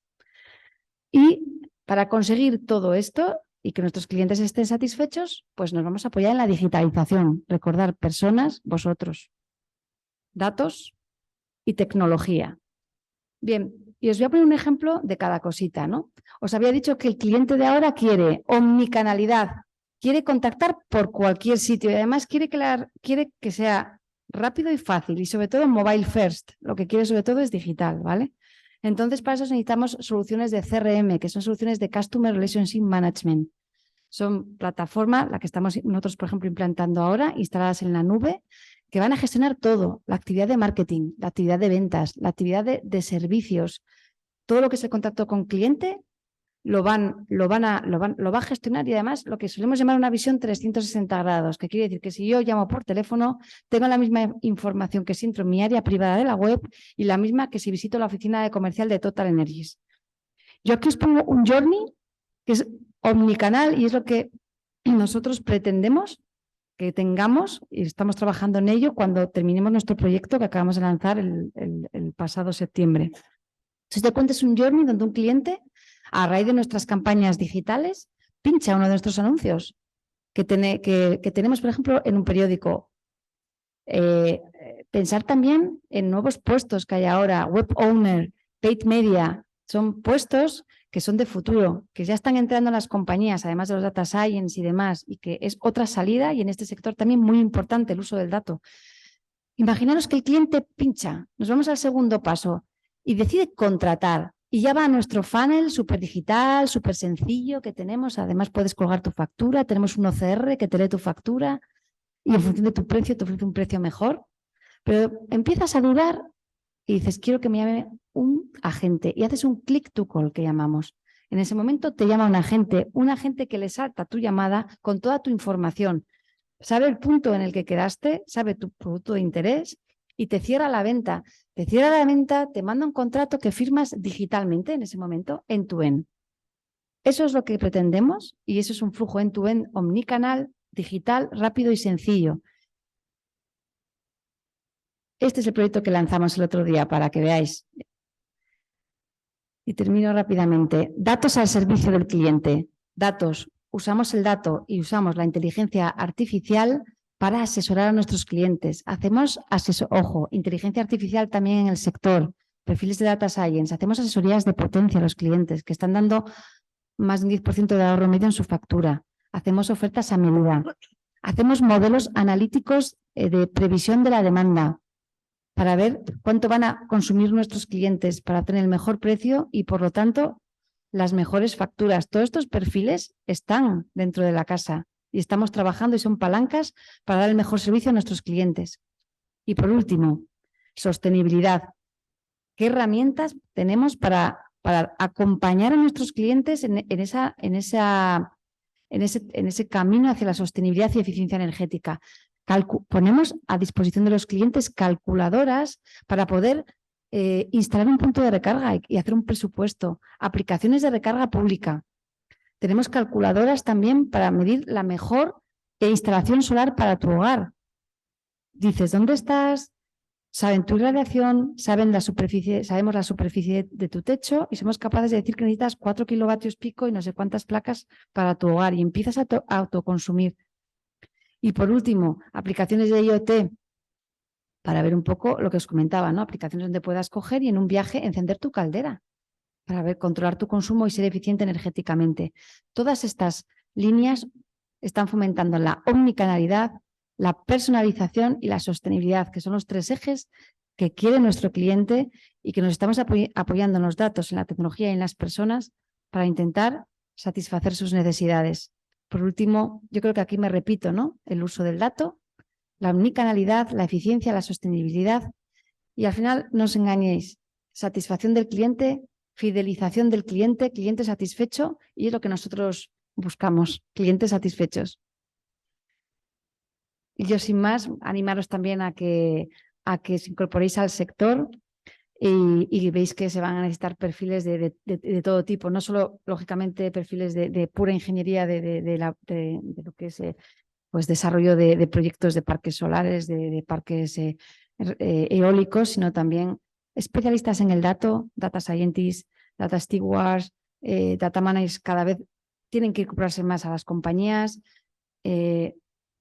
Y para conseguir todo esto y que nuestros clientes estén satisfechos, pues nos vamos a apoyar en la digitalización. Recordar personas, vosotros, datos y tecnología. Bien, y os voy a poner un ejemplo de cada cosita, ¿no? Os había dicho que el cliente de ahora quiere omnicanalidad, quiere contactar por cualquier sitio y además quiere que sea rápido y fácil y sobre todo mobile first. Lo que quiere sobre todo es digital, ¿vale? Entonces, para eso necesitamos soluciones de CRM, que son soluciones de Customer Relationship Management. Son plataformas, la que estamos nosotros, por ejemplo, implantando ahora, instaladas en la nube, que van a gestionar todo, la actividad de marketing, la actividad de ventas, la actividad de servicios, todo lo que es el contacto con cliente, lo va a gestionar y además lo que solemos llamar una visión 360 grados, que quiere decir que si yo llamo por teléfono, tengo la misma información que si entro en mi área privada de la web y la misma que si visito la oficina de comercial de Total Energies. Yo aquí os pongo un journey que es omnicanal y es lo que nosotros pretendemos que tengamos y estamos trabajando en ello cuando terminemos nuestro proyecto que acabamos de lanzar el pasado septiembre. Si te cuenta, es un journey donde un cliente, a raíz de nuestras campañas digitales, pincha uno de nuestros anuncios que tenemos, por ejemplo, en un periódico. Pensar también en nuevos puestos que hay ahora, web owner, paid media, son puestos que son de futuro, que ya están entrando en las compañías, además de los data science y demás, y que es otra salida y en este sector también muy importante el uso del dato. Imaginaros que el cliente pincha, nos vamos al segundo paso y decide contratar. Y ya va a nuestro funnel súper digital, súper sencillo que tenemos. Además puedes colgar tu factura, tenemos un OCR que te lee tu factura y en función de tu precio te ofrece un precio mejor. Pero empiezas a dudar y dices, quiero que me llame un agente y haces un click to call que llamamos. En ese momento te llama un agente que le salta tu llamada con toda tu información. Sabe el punto en el que quedaste, sabe tu producto de interés y te cierra la venta. Te cierra la venta, te manda un contrato que firmas digitalmente en ese momento, end-to-end. Eso es lo que pretendemos y eso es un flujo end-to-end omnicanal, digital, rápido y sencillo. Este es el proyecto que lanzamos el otro día para que veáis. Y termino rápidamente. Datos al servicio del cliente. Datos. Usamos el dato y usamos la inteligencia artificial para asesorar a nuestros clientes. Hacemos ojo, inteligencia artificial también en el sector, perfiles de data science, hacemos asesorías de potencia a los clientes que están dando más de un 10% de ahorro medio en su factura. Hacemos ofertas a medida. Hacemos modelos analíticos de previsión de la demanda para ver cuánto van a consumir nuestros clientes para tener el mejor precio y, por lo tanto, las mejores facturas. Todos estos perfiles están dentro de la casa y estamos trabajando y son palancas para dar el mejor servicio a nuestros clientes. Y, por último, sostenibilidad. ¿Qué herramientas tenemos para acompañar a nuestros clientes en ese camino hacia la sostenibilidad y eficiencia energética? Ponemos a disposición de los clientes calculadoras para poder instalar un punto de recarga y hacer un presupuesto, aplicaciones de recarga pública. Tenemos calculadoras también para medir la mejor instalación solar para tu hogar. Dices, ¿dónde estás? Saben tu radiación, sabemos la superficie de tu techo y somos capaces de decir que necesitas 4 kilovatios pico y no sé cuántas placas para tu hogar y empiezas a autoconsumir. Y por último, aplicaciones de IoT para ver un poco lo que os comentaba, ¿no? Aplicaciones donde puedas coger y en un viaje encender tu caldera para controlar tu consumo y ser eficiente energéticamente. Todas estas líneas están fomentando la omnicanalidad, la personalización y la sostenibilidad, que son los 3 ejes que quiere nuestro cliente y que nos estamos apoyando en los datos, en la tecnología y en las personas para intentar satisfacer sus necesidades. Por último, yo creo que aquí me repito, ¿no? El uso del dato, la omnicanalidad, la eficiencia, la sostenibilidad y al final no os engañéis, satisfacción del cliente, fidelización del cliente, cliente satisfecho y es lo que nosotros buscamos, clientes satisfechos. Y yo sin más, animaros también a que os incorporéis al sector y veis que se van a necesitar perfiles de todo tipo, no solo, lógicamente, perfiles de pura ingeniería de lo que es pues, desarrollo de proyectos de parques solares, de parques eólicos, sino también especialistas en el dato, data scientists, data stewards, data managers, cada vez tienen que incorporarse más a las compañías.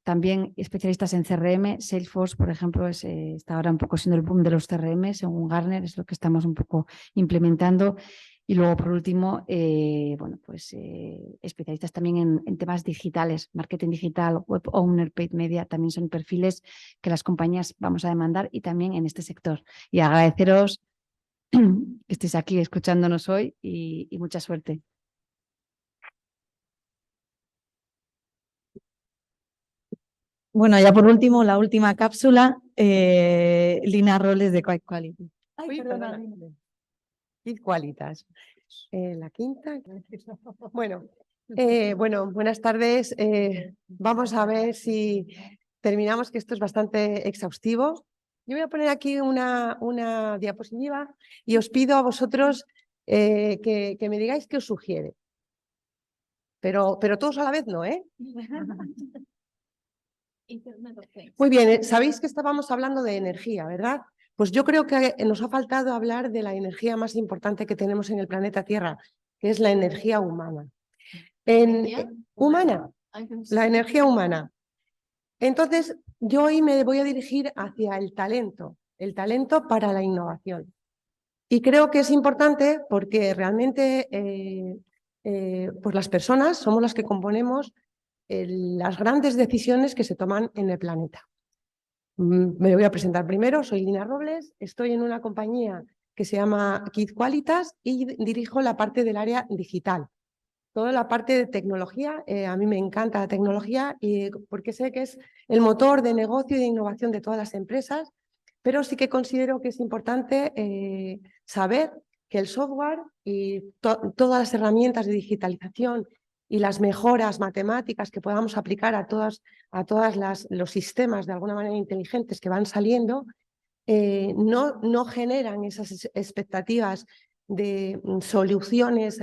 También especialistas en CRM, Salesforce, por ejemplo, está ahora un poco siendo el boom de los CRM, según Gartner, es lo que estamos un poco implementando. Y luego, por último, especialistas también en temas digitales, marketing digital, web owner, paid media, también son perfiles que las compañías vamos a demandar y también en este sector. Y agradeceros que estéis aquí escuchándonos hoy y mucha suerte. Bueno, ya por último, la última cápsula, Lina Robles de Quick Quality. Ay, perdona. Quick Qualitas. La quinta. Bueno, buenas tardes. Vamos a ver si terminamos, que esto es bastante exhaustivo. Yo voy a poner aquí una diapositiva y os pido a vosotros que me digáis qué os sugiere. Pero todos a la vez no, ¿eh? Muy bien, sabéis que estábamos hablando de energía, ¿verdad? Pues yo creo que nos ha faltado hablar de la energía más importante que tenemos en el planeta Tierra, que es la energía humana. La energía humana. Entonces, yo hoy me voy a dirigir hacia el talento para la innovación. Y creo que es importante porque realmente pues las personas somos las que componemos las grandes decisiones que se toman en el planeta. Me voy a presentar primero, soy Lina Robles, estoy en una compañía que se llama Quick Qualitas y dirijo la parte del área digital. Toda la parte de tecnología, a mí me encanta la tecnología porque sé que es el motor de negocio y de innovación de todas las empresas, pero sí que considero que es importante saber que el software y todas las herramientas de digitalización y las mejoras matemáticas que podamos aplicar a todos los sistemas de alguna manera inteligentes que van saliendo, no generan esas expectativas de soluciones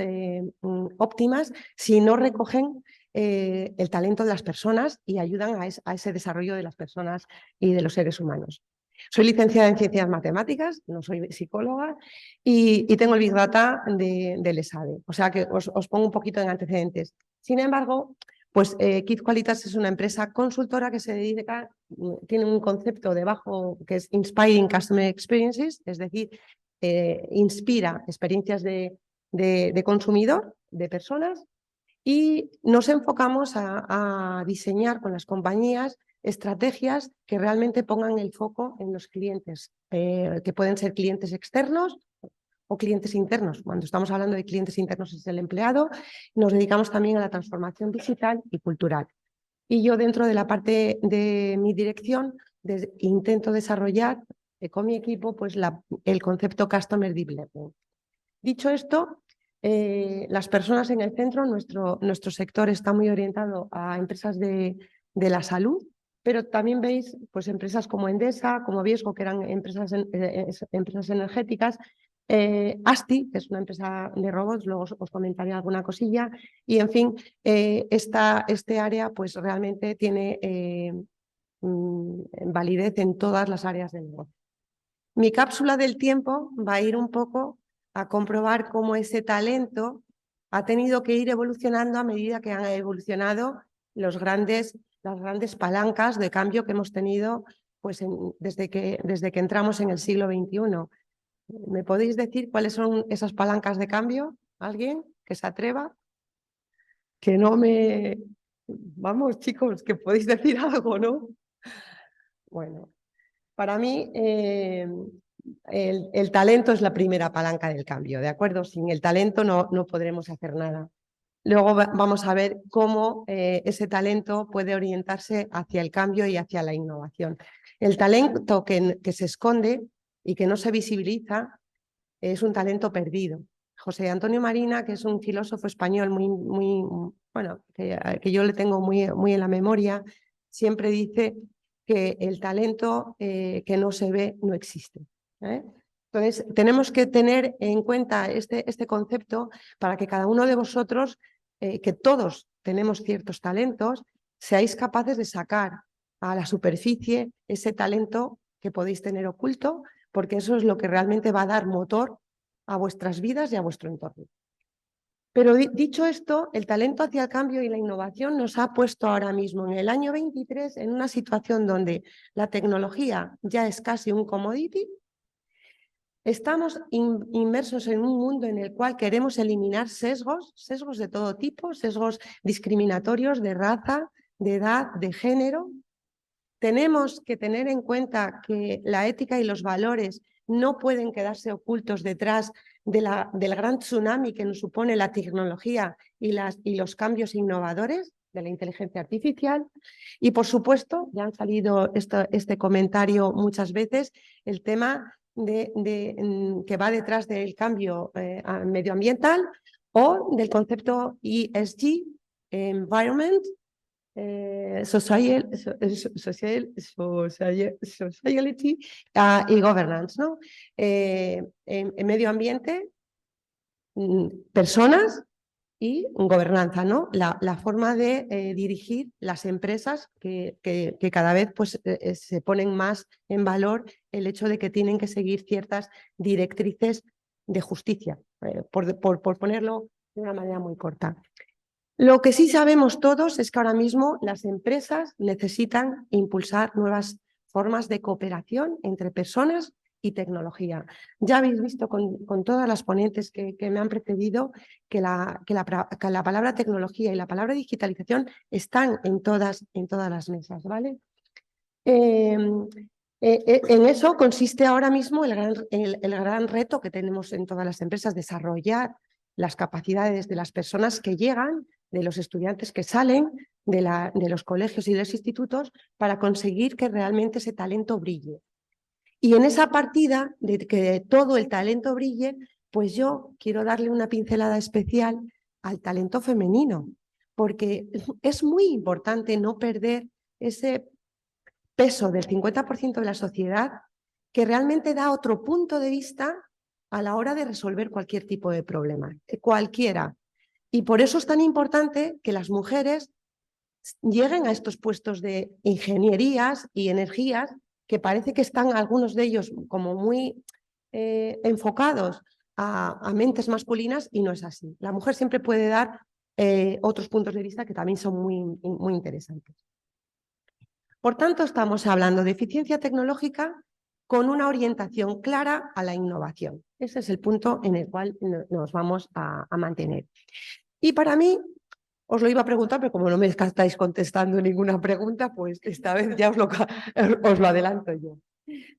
óptimas si no recogen el talento de las personas y ayudan a ese desarrollo de las personas y de los seres humanos. Soy licenciada en Ciencias Matemáticas, no soy psicóloga, y tengo el Big Data del ESADE, o sea que os pongo un poquito de antecedentes. Sin embargo, Pues Kid Qualitas es una empresa consultora que se dedica, tiene un concepto debajo que es Inspiring Customer Experiences, es decir, inspira experiencias de consumidor, de personas, y nos enfocamos a diseñar con las compañías estrategias que realmente pongan el foco en los clientes, que pueden ser clientes externos o clientes internos. Cuando estamos hablando de clientes internos es el empleado. Nos dedicamos también a la transformación digital y cultural. Y yo dentro de la parte de mi dirección intento desarrollar con mi equipo pues, el concepto Customer Deep Learning. Dicho esto, las personas en el centro, nuestro sector está muy orientado a empresas de la salud, pero también veis pues, empresas como Endesa, como Viesgo, que eran empresas energéticas, ASTI, que es una empresa de robots, luego os comentaré alguna cosilla, y en fin, este área pues realmente tiene validez en todas las áreas del negocio. Mi cápsula del tiempo va a ir un poco a comprobar cómo ese talento ha tenido que ir evolucionando a medida que han evolucionado las grandes palancas de cambio que hemos tenido pues, desde que entramos en el siglo XXI. ¿Me podéis decir cuáles son esas palancas de cambio? ¿Alguien que se atreva? Que no me... Vamos, chicos, que podéis decir algo, ¿no? Bueno, para mí el talento es la primera palanca del cambio, ¿de acuerdo? Sin el talento no podremos hacer nada. Luego vamos a ver cómo ese talento puede orientarse hacia el cambio y hacia la innovación. El talento que se esconde y que no se visibiliza es un talento perdido. José Antonio Marina, que es un filósofo español bueno, que yo le tengo muy en la memoria, siempre dice que el talento que no se ve no existe. Entonces, tenemos que tener en cuenta este concepto para que cada uno de vosotros, que todos tenemos ciertos talentos, seáis capaces de sacar a la superficie ese talento que podéis tener oculto, porque eso es lo que realmente va a dar motor a vuestras vidas y a vuestro entorno. Pero dicho esto, el talento hacia el cambio y la innovación nos ha puesto ahora mismo, en el año 23, en una situación donde la tecnología ya es casi un commodity. Estamos inmersos en un mundo en el cual queremos eliminar sesgos de todo tipo, sesgos discriminatorios de raza, de edad, de género. Tenemos que tener en cuenta que la ética y los valores no pueden quedarse ocultos detrás del gran tsunami que nos supone la tecnología y los cambios innovadores de la inteligencia artificial. Y, por supuesto, ya han salido este comentario muchas veces, el tema que va detrás del cambio medioambiental o del concepto ESG, Environment, Sociality y Governance, ¿no? En medio ambiente, personas y gobernanza, ¿no? La forma de dirigir las empresas que cada vez pues, se ponen más en valor el hecho de que tienen que seguir ciertas directrices de justicia, por ponerlo de una manera muy corta. Lo que sí sabemos todos es que ahora mismo las empresas necesitan impulsar nuevas formas de cooperación entre personas y tecnología. Ya habéis visto con todas las ponentes que me han precedido que la palabra tecnología y la palabra digitalización están en todas las mesas, ¿vale? En eso consiste ahora mismo el gran reto que tenemos en todas las empresas, desarrollar las capacidades de las personas que llegan, de los estudiantes que salen de los colegios y de los institutos, para conseguir que realmente ese talento brille. Y en esa partida de que todo el talento brille, pues yo quiero darle una pincelada especial al talento femenino, porque es muy importante no perder ese peso del 50% de la sociedad que realmente da otro punto de vista a la hora de resolver cualquier tipo de problema, cualquiera. Y por eso es tan importante que las mujeres lleguen a estos puestos de ingenierías y energías que parece que están algunos de ellos como muy enfocados a mentes masculinas, y no es así. La mujer siempre puede dar otros puntos de vista que también son muy interesantes. Por tanto, estamos hablando de eficiencia tecnológica con una orientación clara a la innovación. Ese es el punto en el cual nos vamos a mantener. Y para mí, os lo iba a preguntar, pero como no me estáis contestando ninguna pregunta, pues esta vez ya os lo adelanto yo.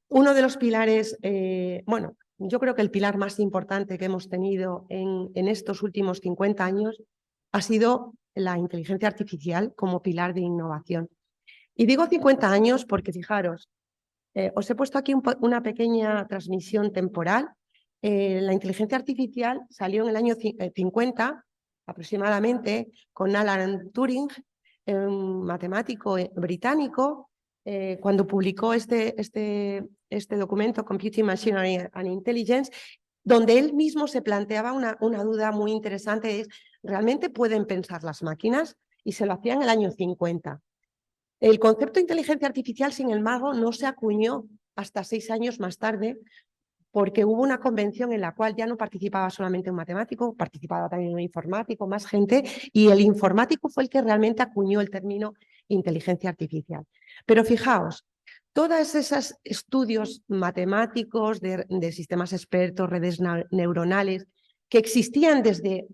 Uno de los pilares, bueno, yo creo que el pilar más importante que hemos tenido en estos últimos 50 años ha sido la inteligencia artificial como pilar de innovación. Y digo 50 años porque, fijaros, os he puesto aquí una pequeña transmisión temporal. La inteligencia artificial salió en el año 50 aproximadamente con Alan Turing, un matemático británico, cuando publicó este documento, Computing Machinery and Intelligence, donde él mismo se planteaba una duda muy interesante, es, ¿realmente pueden pensar las máquinas? Y se lo hacía en el año 50. El concepto de inteligencia artificial, sin embargo, no se acuñó hasta 6 años más tarde, porque hubo una convención en la cual ya no participaba solamente un matemático, participaba también un informático, más gente, y el informático fue el que realmente acuñó el término inteligencia artificial. Pero fijaos, todos esos estudios matemáticos de sistemas expertos, redes neuronales, que existían desde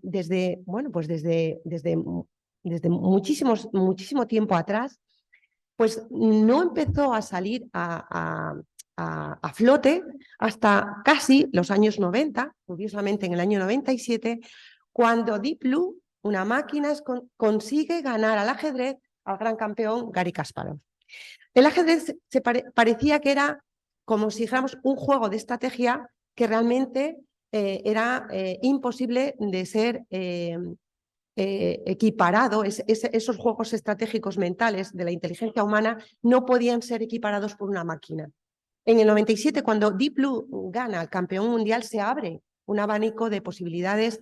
muchísimo tiempo atrás, pues no empezó a salir a flote hasta casi los años 90, curiosamente en el año 97, cuando Deep Blue, una máquina, consigue ganar al ajedrez al gran campeón Garry Kasparov. El ajedrez parecía que era como si dijéramos un juego de estrategia que realmente era imposible de ser equiparado. Esos juegos estratégicos mentales de la inteligencia humana no podían ser equiparados por una máquina. En el 97, cuando Deep Blue gana al campeón mundial, se abre un abanico de posibilidades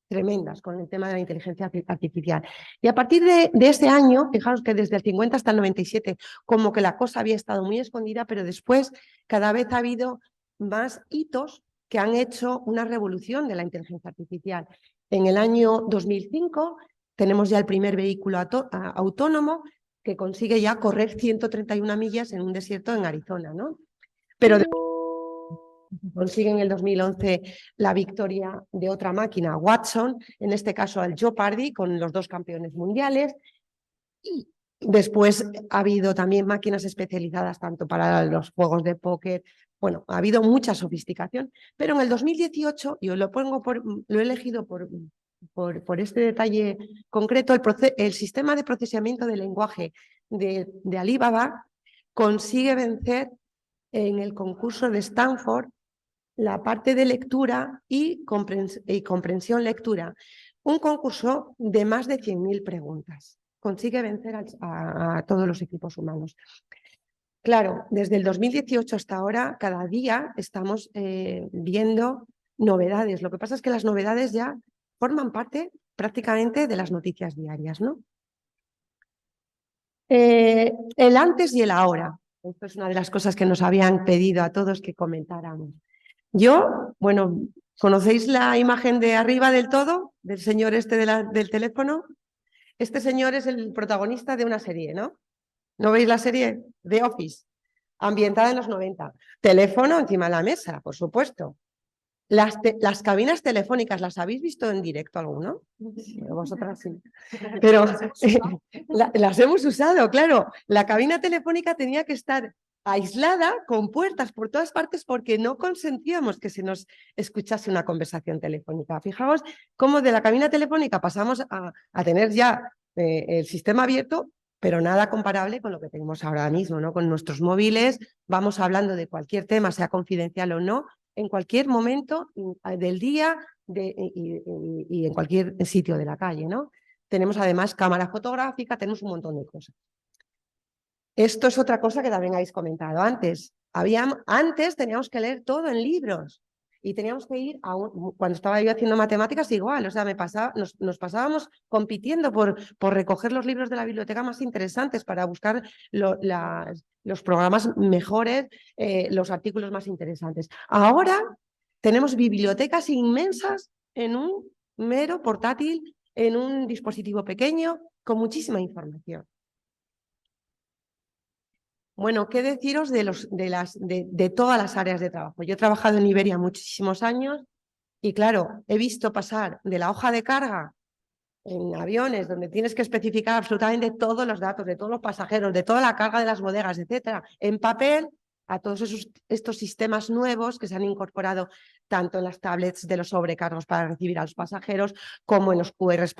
tremendas con el tema de la inteligencia artificial. Y a partir de ese año, fijaros que desde el 50 hasta el 97, como que la cosa había estado muy escondida, pero después cada vez ha habido más hitos que han hecho una revolución de la inteligencia artificial. En el año 2005 tenemos ya el primer vehículo autónomo que consigue ya correr 131 millas en un desierto en Arizona, ¿no? Pero consigue en el 2011 la victoria de otra máquina, Watson, en este caso al Jeopardy, con los 2 campeones mundiales. Y después ha habido también máquinas especializadas tanto para los juegos de póker. Bueno, ha habido mucha sofisticación, pero en el 2018, yo lo he elegido por este detalle concreto, el sistema de procesamiento del lenguaje de Alibaba consigue vencer en el concurso de Stanford la parte de lectura y comprensión lectura, un concurso de más de 100.000 preguntas. Consigue vencer a todos los equipos humanos. Claro, desde el 2018 hasta ahora, cada día estamos viendo novedades. Lo que pasa es que las novedades ya forman parte prácticamente de las noticias diarias, ¿no? El antes y el ahora. Esto es una de las cosas que nos habían pedido a todos que comentáramos. Yo, bueno, ¿conocéis la imagen de arriba del todo? Del señor este del teléfono. Este señor es el protagonista de una serie, ¿no? ¿No veis la serie? The Office, ambientada en los 90. Teléfono encima de la mesa, por supuesto. Las cabinas telefónicas, ¿las habéis visto en directo alguno? Vosotras sí. Pero las hemos usado, claro. La cabina telefónica tenía que estar aislada, con puertas por todas partes, porque no consentíamos que se nos escuchase una conversación telefónica. Fijaos cómo de la cabina telefónica pasamos a tener ya el sistema abierto, pero nada comparable con lo que tenemos ahora mismo, ¿no? Con nuestros móviles vamos hablando de cualquier tema, sea confidencial o no, en cualquier momento del día y en cualquier sitio de la calle, ¿no? Tenemos además cámara fotográfica, tenemos un montón de cosas. Esto es otra cosa que también habéis comentado antes. Antes teníamos que leer todo en libros y teníamos que ir cuando estaba yo haciendo matemáticas igual, o sea, nos pasábamos compitiendo por recoger los libros de la biblioteca más interesantes para buscar los programas mejores, los artículos más interesantes. Ahora tenemos bibliotecas inmensas en un mero portátil en un dispositivo pequeño con muchísima información. Bueno, ¿qué deciros de todas las áreas de trabajo? Yo he trabajado en Iberia muchísimos años y claro, he visto pasar de la hoja de carga en aviones donde tienes que especificar absolutamente todos los datos de todos los pasajeros, de toda la carga de las bodegas, etcétera, en papel, a todos estos sistemas nuevos que se han incorporado tanto en las tablets de los sobrecargos para recibir a los pasajeros como en los QRs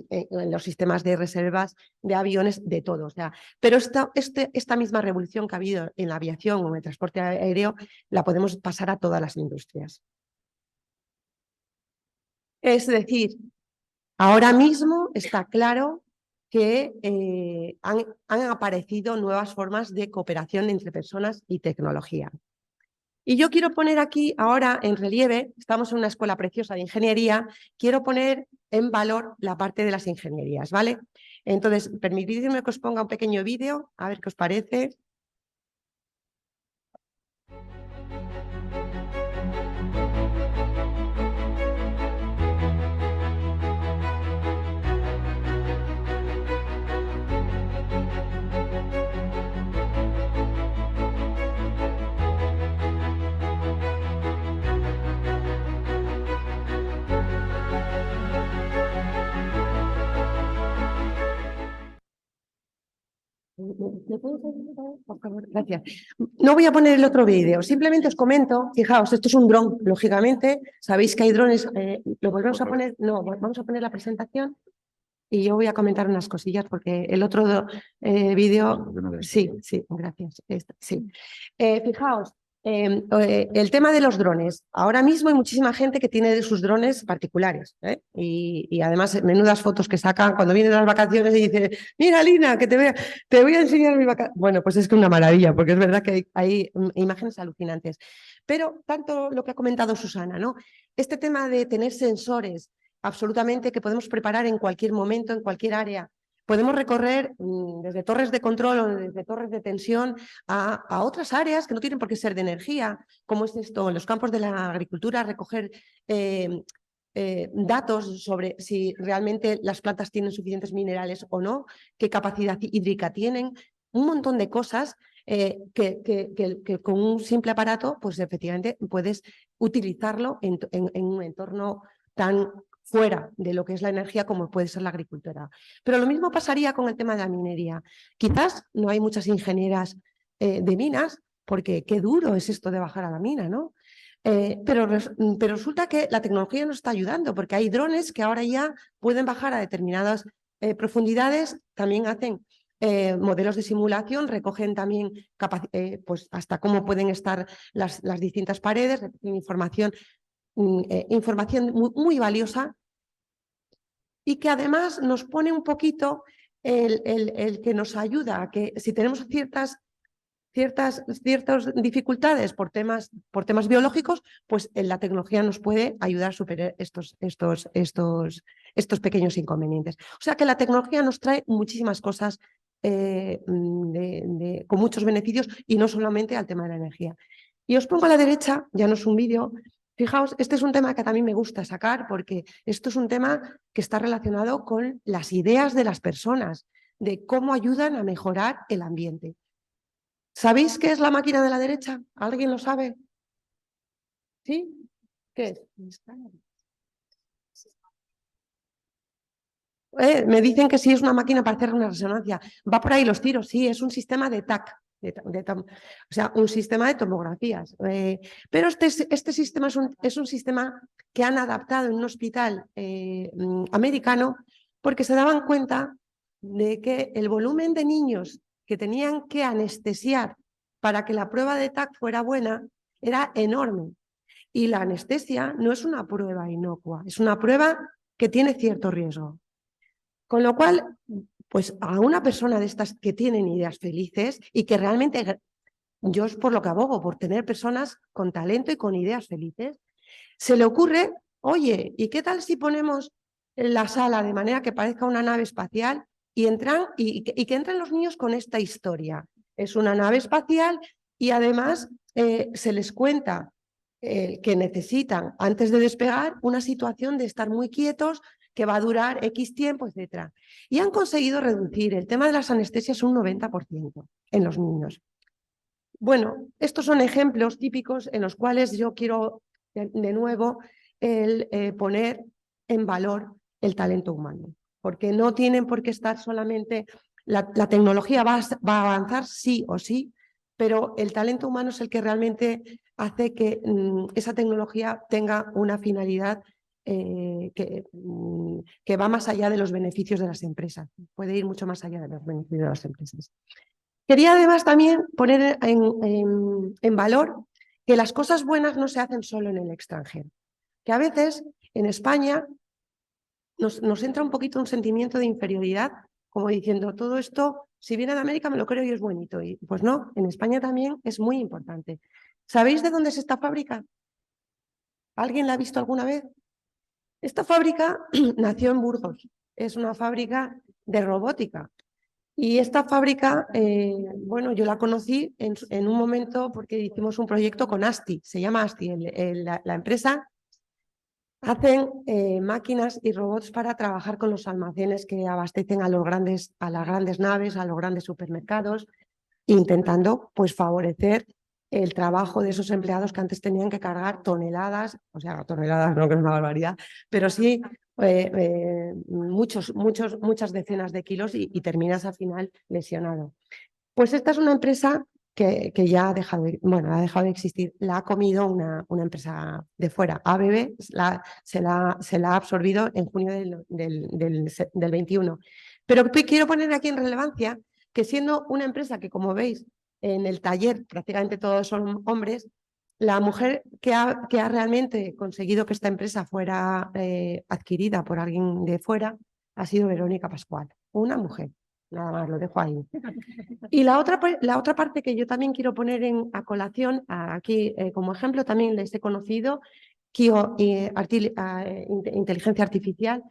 en los sistemas de reservas de aviones, de todo. O sea, pero esta misma revolución que ha habido en la aviación o en el transporte aéreo la podemos pasar a todas las industrias. Es decir, ahora mismo está claro que han aparecido nuevas formas de cooperación entre personas y tecnología. Y yo quiero poner aquí ahora en relieve, estamos en una escuela preciosa de ingeniería, quiero poner en valor la parte de las ingenierías, ¿vale? Entonces, permitidme que os ponga un pequeño vídeo, a ver qué os parece. ¿Me puedes ayudar, por favor? Gracias. No voy a poner el otro vídeo, simplemente os comento, fijaos, esto es un dron, lógicamente, sabéis que hay drones, ¿lo volvemos a poner? No, vamos a poner la presentación y yo voy a comentar unas cosillas porque el otro vídeo, sí, gracias. Sí. Fijaos, el tema de los drones. Ahora mismo hay muchísima gente que tiene sus drones particulares y además menudas fotos que sacan cuando vienen las vacaciones y dicen, mira Lina, que te voy a enseñar mi vacaciones. Bueno, pues es que una maravilla porque es verdad que hay imágenes alucinantes. Pero tanto lo que ha comentado Susana, ¿no? Este tema de tener sensores absolutamente que podemos preparar en cualquier momento, en cualquier área. Podemos recorrer desde torres de control o desde torres de tensión a otras áreas que no tienen por qué ser de energía, como es esto, en los campos de la agricultura, recoger datos sobre si realmente las plantas tienen suficientes minerales o no, qué capacidad hídrica tienen, un montón de cosas que con un simple aparato, pues efectivamente puedes utilizarlo en un entorno tan fuera de lo que es la energía como puede ser la agricultura. Pero lo mismo pasaría con el tema de la minería. Quizás no hay muchas ingenieras de minas, porque qué duro es esto de bajar a la mina, ¿no? Pero resulta que la tecnología nos está ayudando, porque hay drones que ahora ya pueden bajar a determinadas profundidades, también hacen modelos de simulación, recogen también pues hasta cómo pueden estar las distintas paredes, recogen información muy valiosa y que además nos pone un poquito el que nos ayuda a que si tenemos ciertas dificultades por temas biológicos, pues la tecnología nos puede ayudar a superar estos pequeños inconvenientes. O sea que la tecnología nos trae muchísimas cosas con muchos beneficios y no solamente al tema de la energía. Y os pongo a la derecha, ya no es un vídeo. Fijaos, este es un tema que también me gusta sacar porque esto es un tema que está relacionado con las ideas de las personas, de cómo ayudan a mejorar el ambiente. ¿Sabéis qué es la máquina de la derecha? ¿Alguien lo sabe? ¿Sí? ¿Qué es? Me dicen que sí es una máquina para hacer una resonancia. Va por ahí los tiros, sí, es un sistema de TAC. O sea, un sistema de tomografías. Pero este sistema es un sistema que han adaptado en un hospital americano porque se daban cuenta de que el volumen de niños que tenían que anestesiar para que la prueba de TAC fuera buena era enorme. Y la anestesia no es una prueba inocua, es una prueba que tiene cierto riesgo. Con lo cual, pues a una persona de estas que tienen ideas felices y que realmente, yo es por lo que abogo, por tener personas con talento y con ideas felices, se le ocurre, oye, ¿y qué tal si ponemos la sala de manera que parezca una nave espacial y que entren los niños con esta historia? Es una nave espacial y además se les cuenta que necesitan, antes de despegar, una situación de estar muy quietos, que va a durar X tiempo, etc. Y han conseguido reducir el tema de las anestesias un 90% en los niños. Bueno, estos son ejemplos típicos en los cuales yo quiero de nuevo poner en valor el talento humano, porque no tienen por qué estar solamente... La tecnología va a avanzar sí o sí, pero el talento humano es el que realmente hace que esa tecnología tenga una finalidad que va más allá de los beneficios de las empresas, puede ir mucho más allá de los beneficios de las empresas. Quería además también poner en valor que las cosas buenas no se hacen solo en el extranjero, que a veces en España nos entra un poquito un sentimiento de inferioridad, como diciendo, todo esto, si viene de América me lo creo y es bonito. Y pues no, en España también es muy importante. ¿Sabéis de dónde es esta fábrica? ¿Alguien la ha visto alguna vez? Esta fábrica nació en Burgos, es una fábrica de robótica. Y esta fábrica, bueno, yo la conocí en un momento porque hicimos un proyecto con ASTI, se llama ASTI, la empresa. Hacen máquinas y robots para trabajar con los almacenes que abastecen a las grandes naves, a los grandes supermercados, intentando pues favorecer el trabajo de esos empleados que antes tenían que cargar toneladas, o sea, toneladas no, que es una barbaridad, pero sí muchas decenas de kilos y terminas al final lesionado. Pues esta es una empresa que ya ha dejado de existir, la ha comido una empresa de fuera, ABB, se la ha absorbido en junio del 21. Pero quiero poner aquí en relevancia que siendo una empresa que, como veis, en el taller prácticamente todos son hombres, la mujer que ha realmente conseguido que esta empresa fuera adquirida por alguien de fuera ha sido Verónica Pascual, una mujer. Nada más, lo dejo ahí. Y la otra parte que yo también quiero poner a colación, aquí como ejemplo, también les he conocido, Kio Inteligencia Artificial.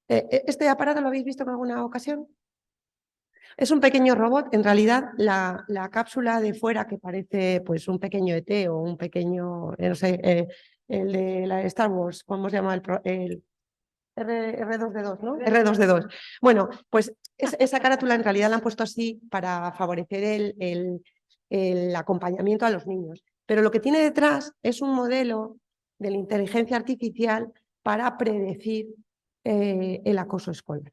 ¿Este aparato lo habéis visto en alguna ocasión? Es un pequeño robot, en realidad la cápsula de fuera que parece pues un pequeño ET o un pequeño, no sé, el de la Star Wars, ¿cómo se llama el R2D2, ¿no? R2D2. Bueno, pues esa carátula en realidad la han puesto así para favorecer el acompañamiento a los niños. Pero lo que tiene detrás es un modelo de la inteligencia artificial para predecir el acoso escolar.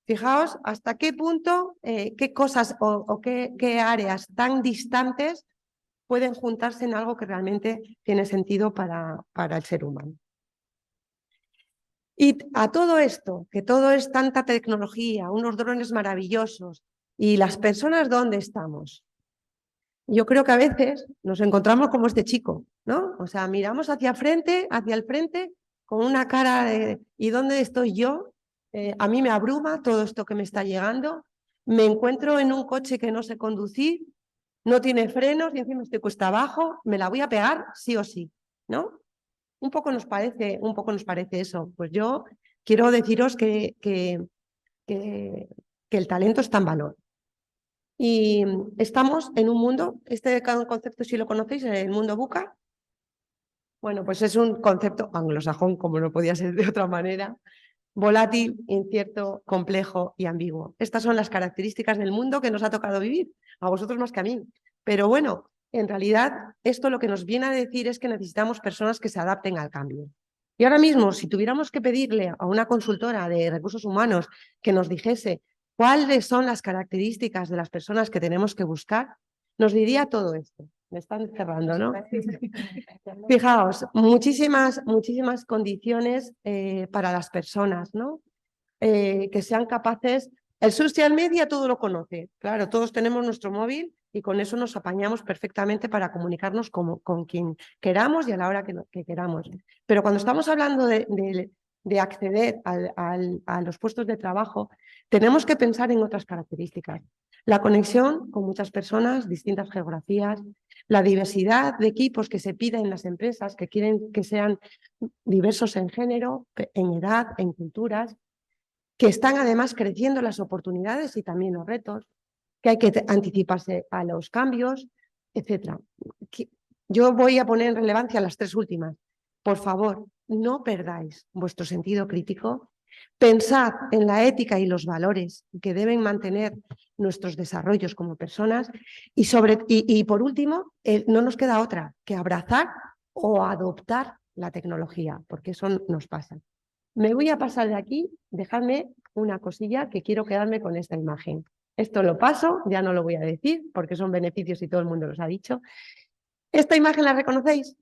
Fijaos hasta qué punto, qué cosas o qué áreas tan distantes pueden juntarse en algo que realmente tiene sentido para el ser humano. Y a todo esto, que todo es tanta tecnología, unos drones maravillosos, y las personas, ¿dónde estamos? Yo creo que a veces nos encontramos como este chico, ¿no? O sea, miramos hacia el frente, con una cara de ¿y dónde estoy yo? A mí me abruma todo esto que me está llegando, me encuentro en un coche que no sé conducir, no tiene frenos y encima estoy cuesta abajo, me la voy a pegar sí o sí, ¿no? Un poco nos parece eso. Pues yo quiero deciros que el talento está en valor. Y estamos en un mundo, este concepto si lo conocéis, el mundo VUCA. Bueno, pues es un concepto anglosajón, como no podía ser de otra manera, volátil, incierto, complejo y ambiguo. Estas son las características del mundo que nos ha tocado vivir, a vosotros más que a mí. Pero bueno, en realidad esto lo que nos viene a decir es que necesitamos personas que se adapten al cambio. Y ahora mismo, si tuviéramos que pedirle a una consultora de recursos humanos que nos dijese cuáles son las características de las personas que tenemos que buscar, nos diría todo esto. Me están cerrando, ¿no? Fijaos, muchísimas condiciones para las personas, ¿no? Que sean capaces... El social media todo lo conoce. Claro, todos tenemos nuestro móvil y con eso nos apañamos perfectamente para comunicarnos con quien queramos y a la hora que queramos. Pero cuando estamos hablando de acceder a los puestos de trabajo, tenemos que pensar en otras características. La conexión con muchas personas, distintas geografías, la diversidad de equipos que se pide en las empresas, que quieren que sean diversos en género, en edad, en culturas, que están además creciendo las oportunidades y también los retos, que hay que anticiparse a los cambios, etc. Yo voy a poner en relevancia las tres últimas. Por favor, no perdáis vuestro sentido crítico Pensad en la ética y los valores que deben mantener nuestros desarrollos como personas y por último, no nos queda otra que abrazar o adoptar la tecnología, porque eso nos pasa. Me voy a pasar de aquí, dejadme una cosilla que quiero quedarme con esta imagen. Esto lo paso, ya no lo voy a decir porque son beneficios y todo el mundo los ha dicho. ¿Esta imagen la reconocéis?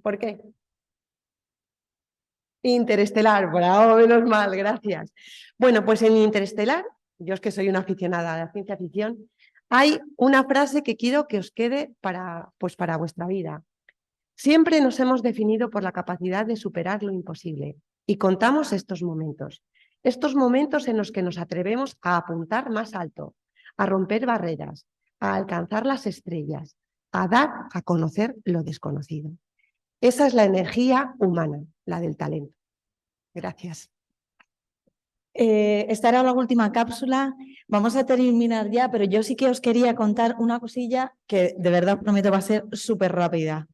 ¿Por qué? Interestelar, bravo, menos mal, gracias. Bueno, pues en Interestelar, yo es que soy una aficionada a la ciencia ficción, hay una frase que quiero que os quede para vuestra vida. Siempre nos hemos definido por la capacidad de superar lo imposible y contamos estos momentos en los que nos atrevemos a apuntar más alto, a romper barreras, a alcanzar las estrellas, a dar a conocer lo desconocido. Esa es la energía humana, la del talento. Gracias. Esta era la última cápsula. Vamos a terminar ya, pero yo sí que os quería contar una cosilla que de verdad os prometo va a ser súper rápida.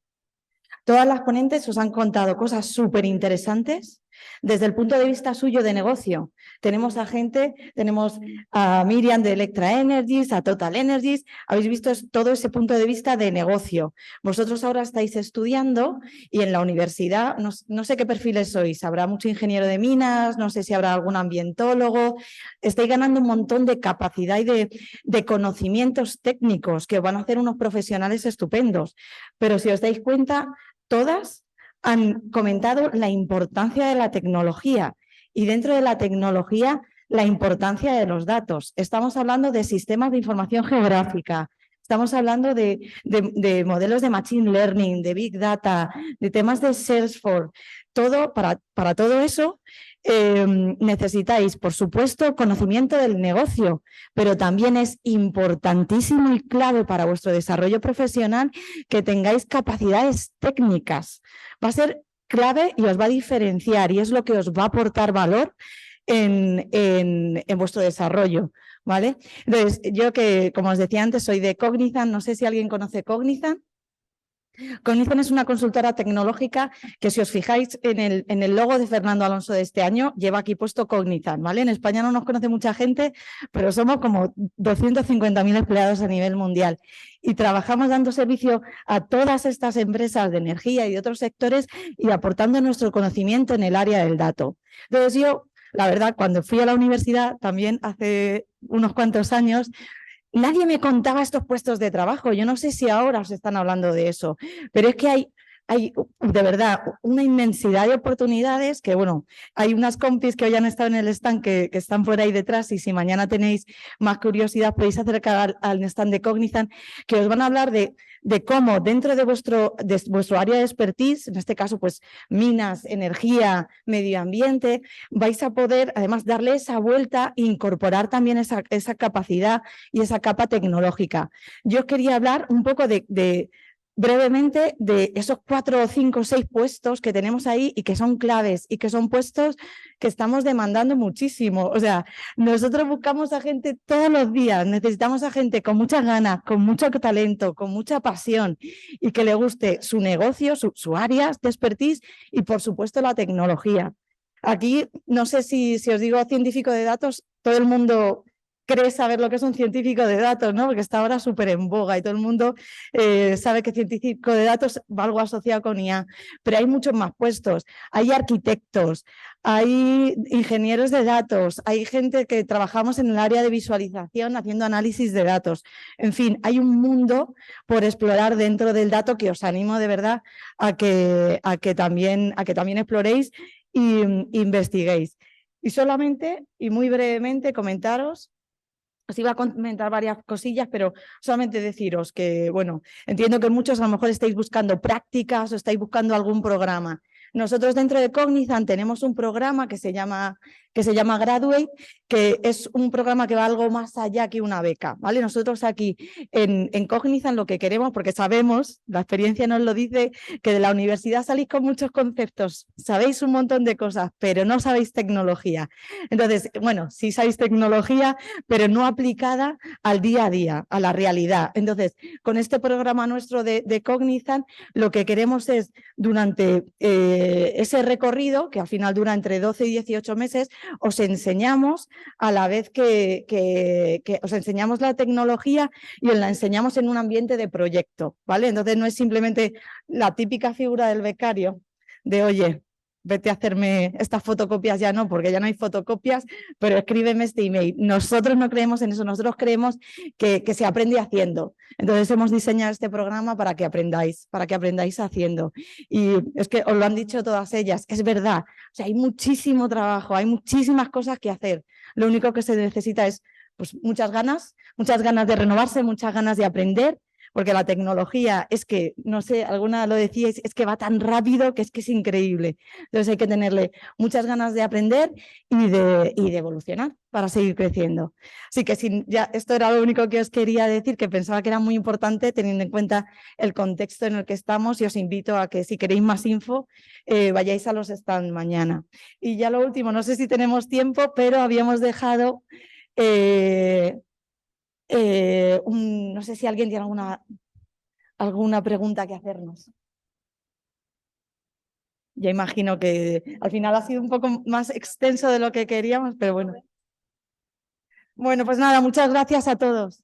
Todas las ponentes os han contado cosas súper interesantes desde el punto de vista suyo de negocio. Tenemos a Miriam de Electra Energies, a Total Energies. Habéis visto todo ese punto de vista de negocio. Vosotros ahora estáis estudiando y en la universidad, no sé qué perfiles sois, habrá mucho ingeniero de minas, no sé si habrá algún ambientólogo. Estáis ganando un montón de capacidad y de conocimientos técnicos que van a hacer unos profesionales estupendos. Pero si os dais cuenta, todas han comentado la importancia de la tecnología y dentro de la tecnología la importancia de los datos. Estamos hablando de sistemas de información geográfica, estamos hablando de modelos de Machine Learning, de Big Data, de temas de Salesforce. Para todo eso necesitáis, por supuesto, conocimiento del negocio, pero también es importantísimo y clave para vuestro desarrollo profesional que tengáis capacidades técnicas. Va a ser clave y os va a diferenciar y es lo que os va a aportar valor en vuestro desarrollo, ¿vale? Entonces, yo que, como os decía antes, soy de Cognizant, no sé si alguien conoce Cognizant. Cognizant es una consultora tecnológica que, si os fijáis en el logo de Fernando Alonso de este año, lleva aquí puesto Cognizant, ¿vale? En España no nos conoce mucha gente, pero somos como 250.000 empleados a nivel mundial y trabajamos dando servicio a todas estas empresas de energía y de otros sectores y aportando nuestro conocimiento en el área del dato. Entonces yo, la verdad, cuando fui a la universidad, también hace unos cuantos años, nadie me contaba estos puestos de trabajo. Yo no sé si ahora os están hablando de eso, pero es que hay de verdad una inmensidad de oportunidades que, bueno, hay unas compis que hoy han estado en el stand que están por ahí detrás y si mañana tenéis más curiosidad podéis acercar al stand de Cognizant, que os van a hablar de cómo dentro de vuestro área de expertise, en este caso pues minas, energía, medio ambiente, vais a poder además darle esa vuelta e incorporar también esa capacidad y esa capa tecnológica. Yo os quería hablar un poco brevemente de esos 4 o 5 o 6 puestos que tenemos ahí y que son claves y que son puestos que estamos demandando muchísimo. O sea, nosotros buscamos a gente todos los días, necesitamos a gente con muchas ganas, con mucho talento, con mucha pasión y que le guste su negocio, su área de expertise y, por supuesto, la tecnología. Aquí, no sé si os digo científico de datos, todo el mundo cree saber lo que es un científico de datos, ¿no? Porque está ahora súper en boga y todo el mundo sabe que científico de datos va algo asociado con IA, pero hay muchos más puestos. Hay arquitectos, hay ingenieros de datos, hay gente que trabajamos en el área de visualización haciendo análisis de datos. En fin, hay un mundo por explorar dentro del dato que os animo de verdad a que también exploréis e investiguéis. Y solamente, y muy brevemente, comentaros. Os iba a comentar varias cosillas, pero solamente deciros que, bueno, entiendo que muchos a lo mejor estáis buscando prácticas o estáis buscando algún programa. Nosotros dentro de Cognizant tenemos un programa que se llama que se llama Graduate, que es un programa que va algo más allá que una beca, ¿vale? Nosotros aquí en Cognizant lo que queremos, porque sabemos, la experiencia nos lo dice, que de la universidad salís con muchos conceptos, sabéis un montón de cosas, pero no sabéis tecnología. Entonces, bueno, sí sabéis tecnología, pero no aplicada al día a día, a la realidad. Entonces, con este programa nuestro de Cognizant, lo que queremos es, durante ese recorrido, que al final dura entre 12 y 18 meses, os enseñamos a la vez que os enseñamos la tecnología y os la enseñamos en un ambiente de proyecto, ¿vale? Entonces no es simplemente la típica figura del becario de, oye, vete a hacerme estas fotocopias, ya no, porque ya no hay fotocopias, pero escríbeme este email. Nosotros no creemos en eso, nosotros creemos que se aprende haciendo. Entonces hemos diseñado este programa para que aprendáis haciendo. Y es que os lo han dicho todas ellas, es verdad, o sea, hay muchísimo trabajo, hay muchísimas cosas que hacer. Lo único que se necesita es pues, muchas ganas de renovarse, muchas ganas de aprender, porque la tecnología es que, no sé, alguna lo decíais, es que va tan rápido que es increíble. Entonces hay que tenerle muchas ganas de aprender y de evolucionar para seguir creciendo. Así que ya esto era lo único que os quería decir, que pensaba que era muy importante teniendo en cuenta el contexto en el que estamos, y os invito a que si queréis más info, vayáis a los stands mañana. Y ya lo último, no sé si tenemos tiempo, pero habíamos dejado... no sé si alguien tiene alguna pregunta que hacernos. Ya imagino que al final ha sido un poco más extenso de lo que queríamos, pero bueno. Bueno, pues nada, muchas gracias a todos.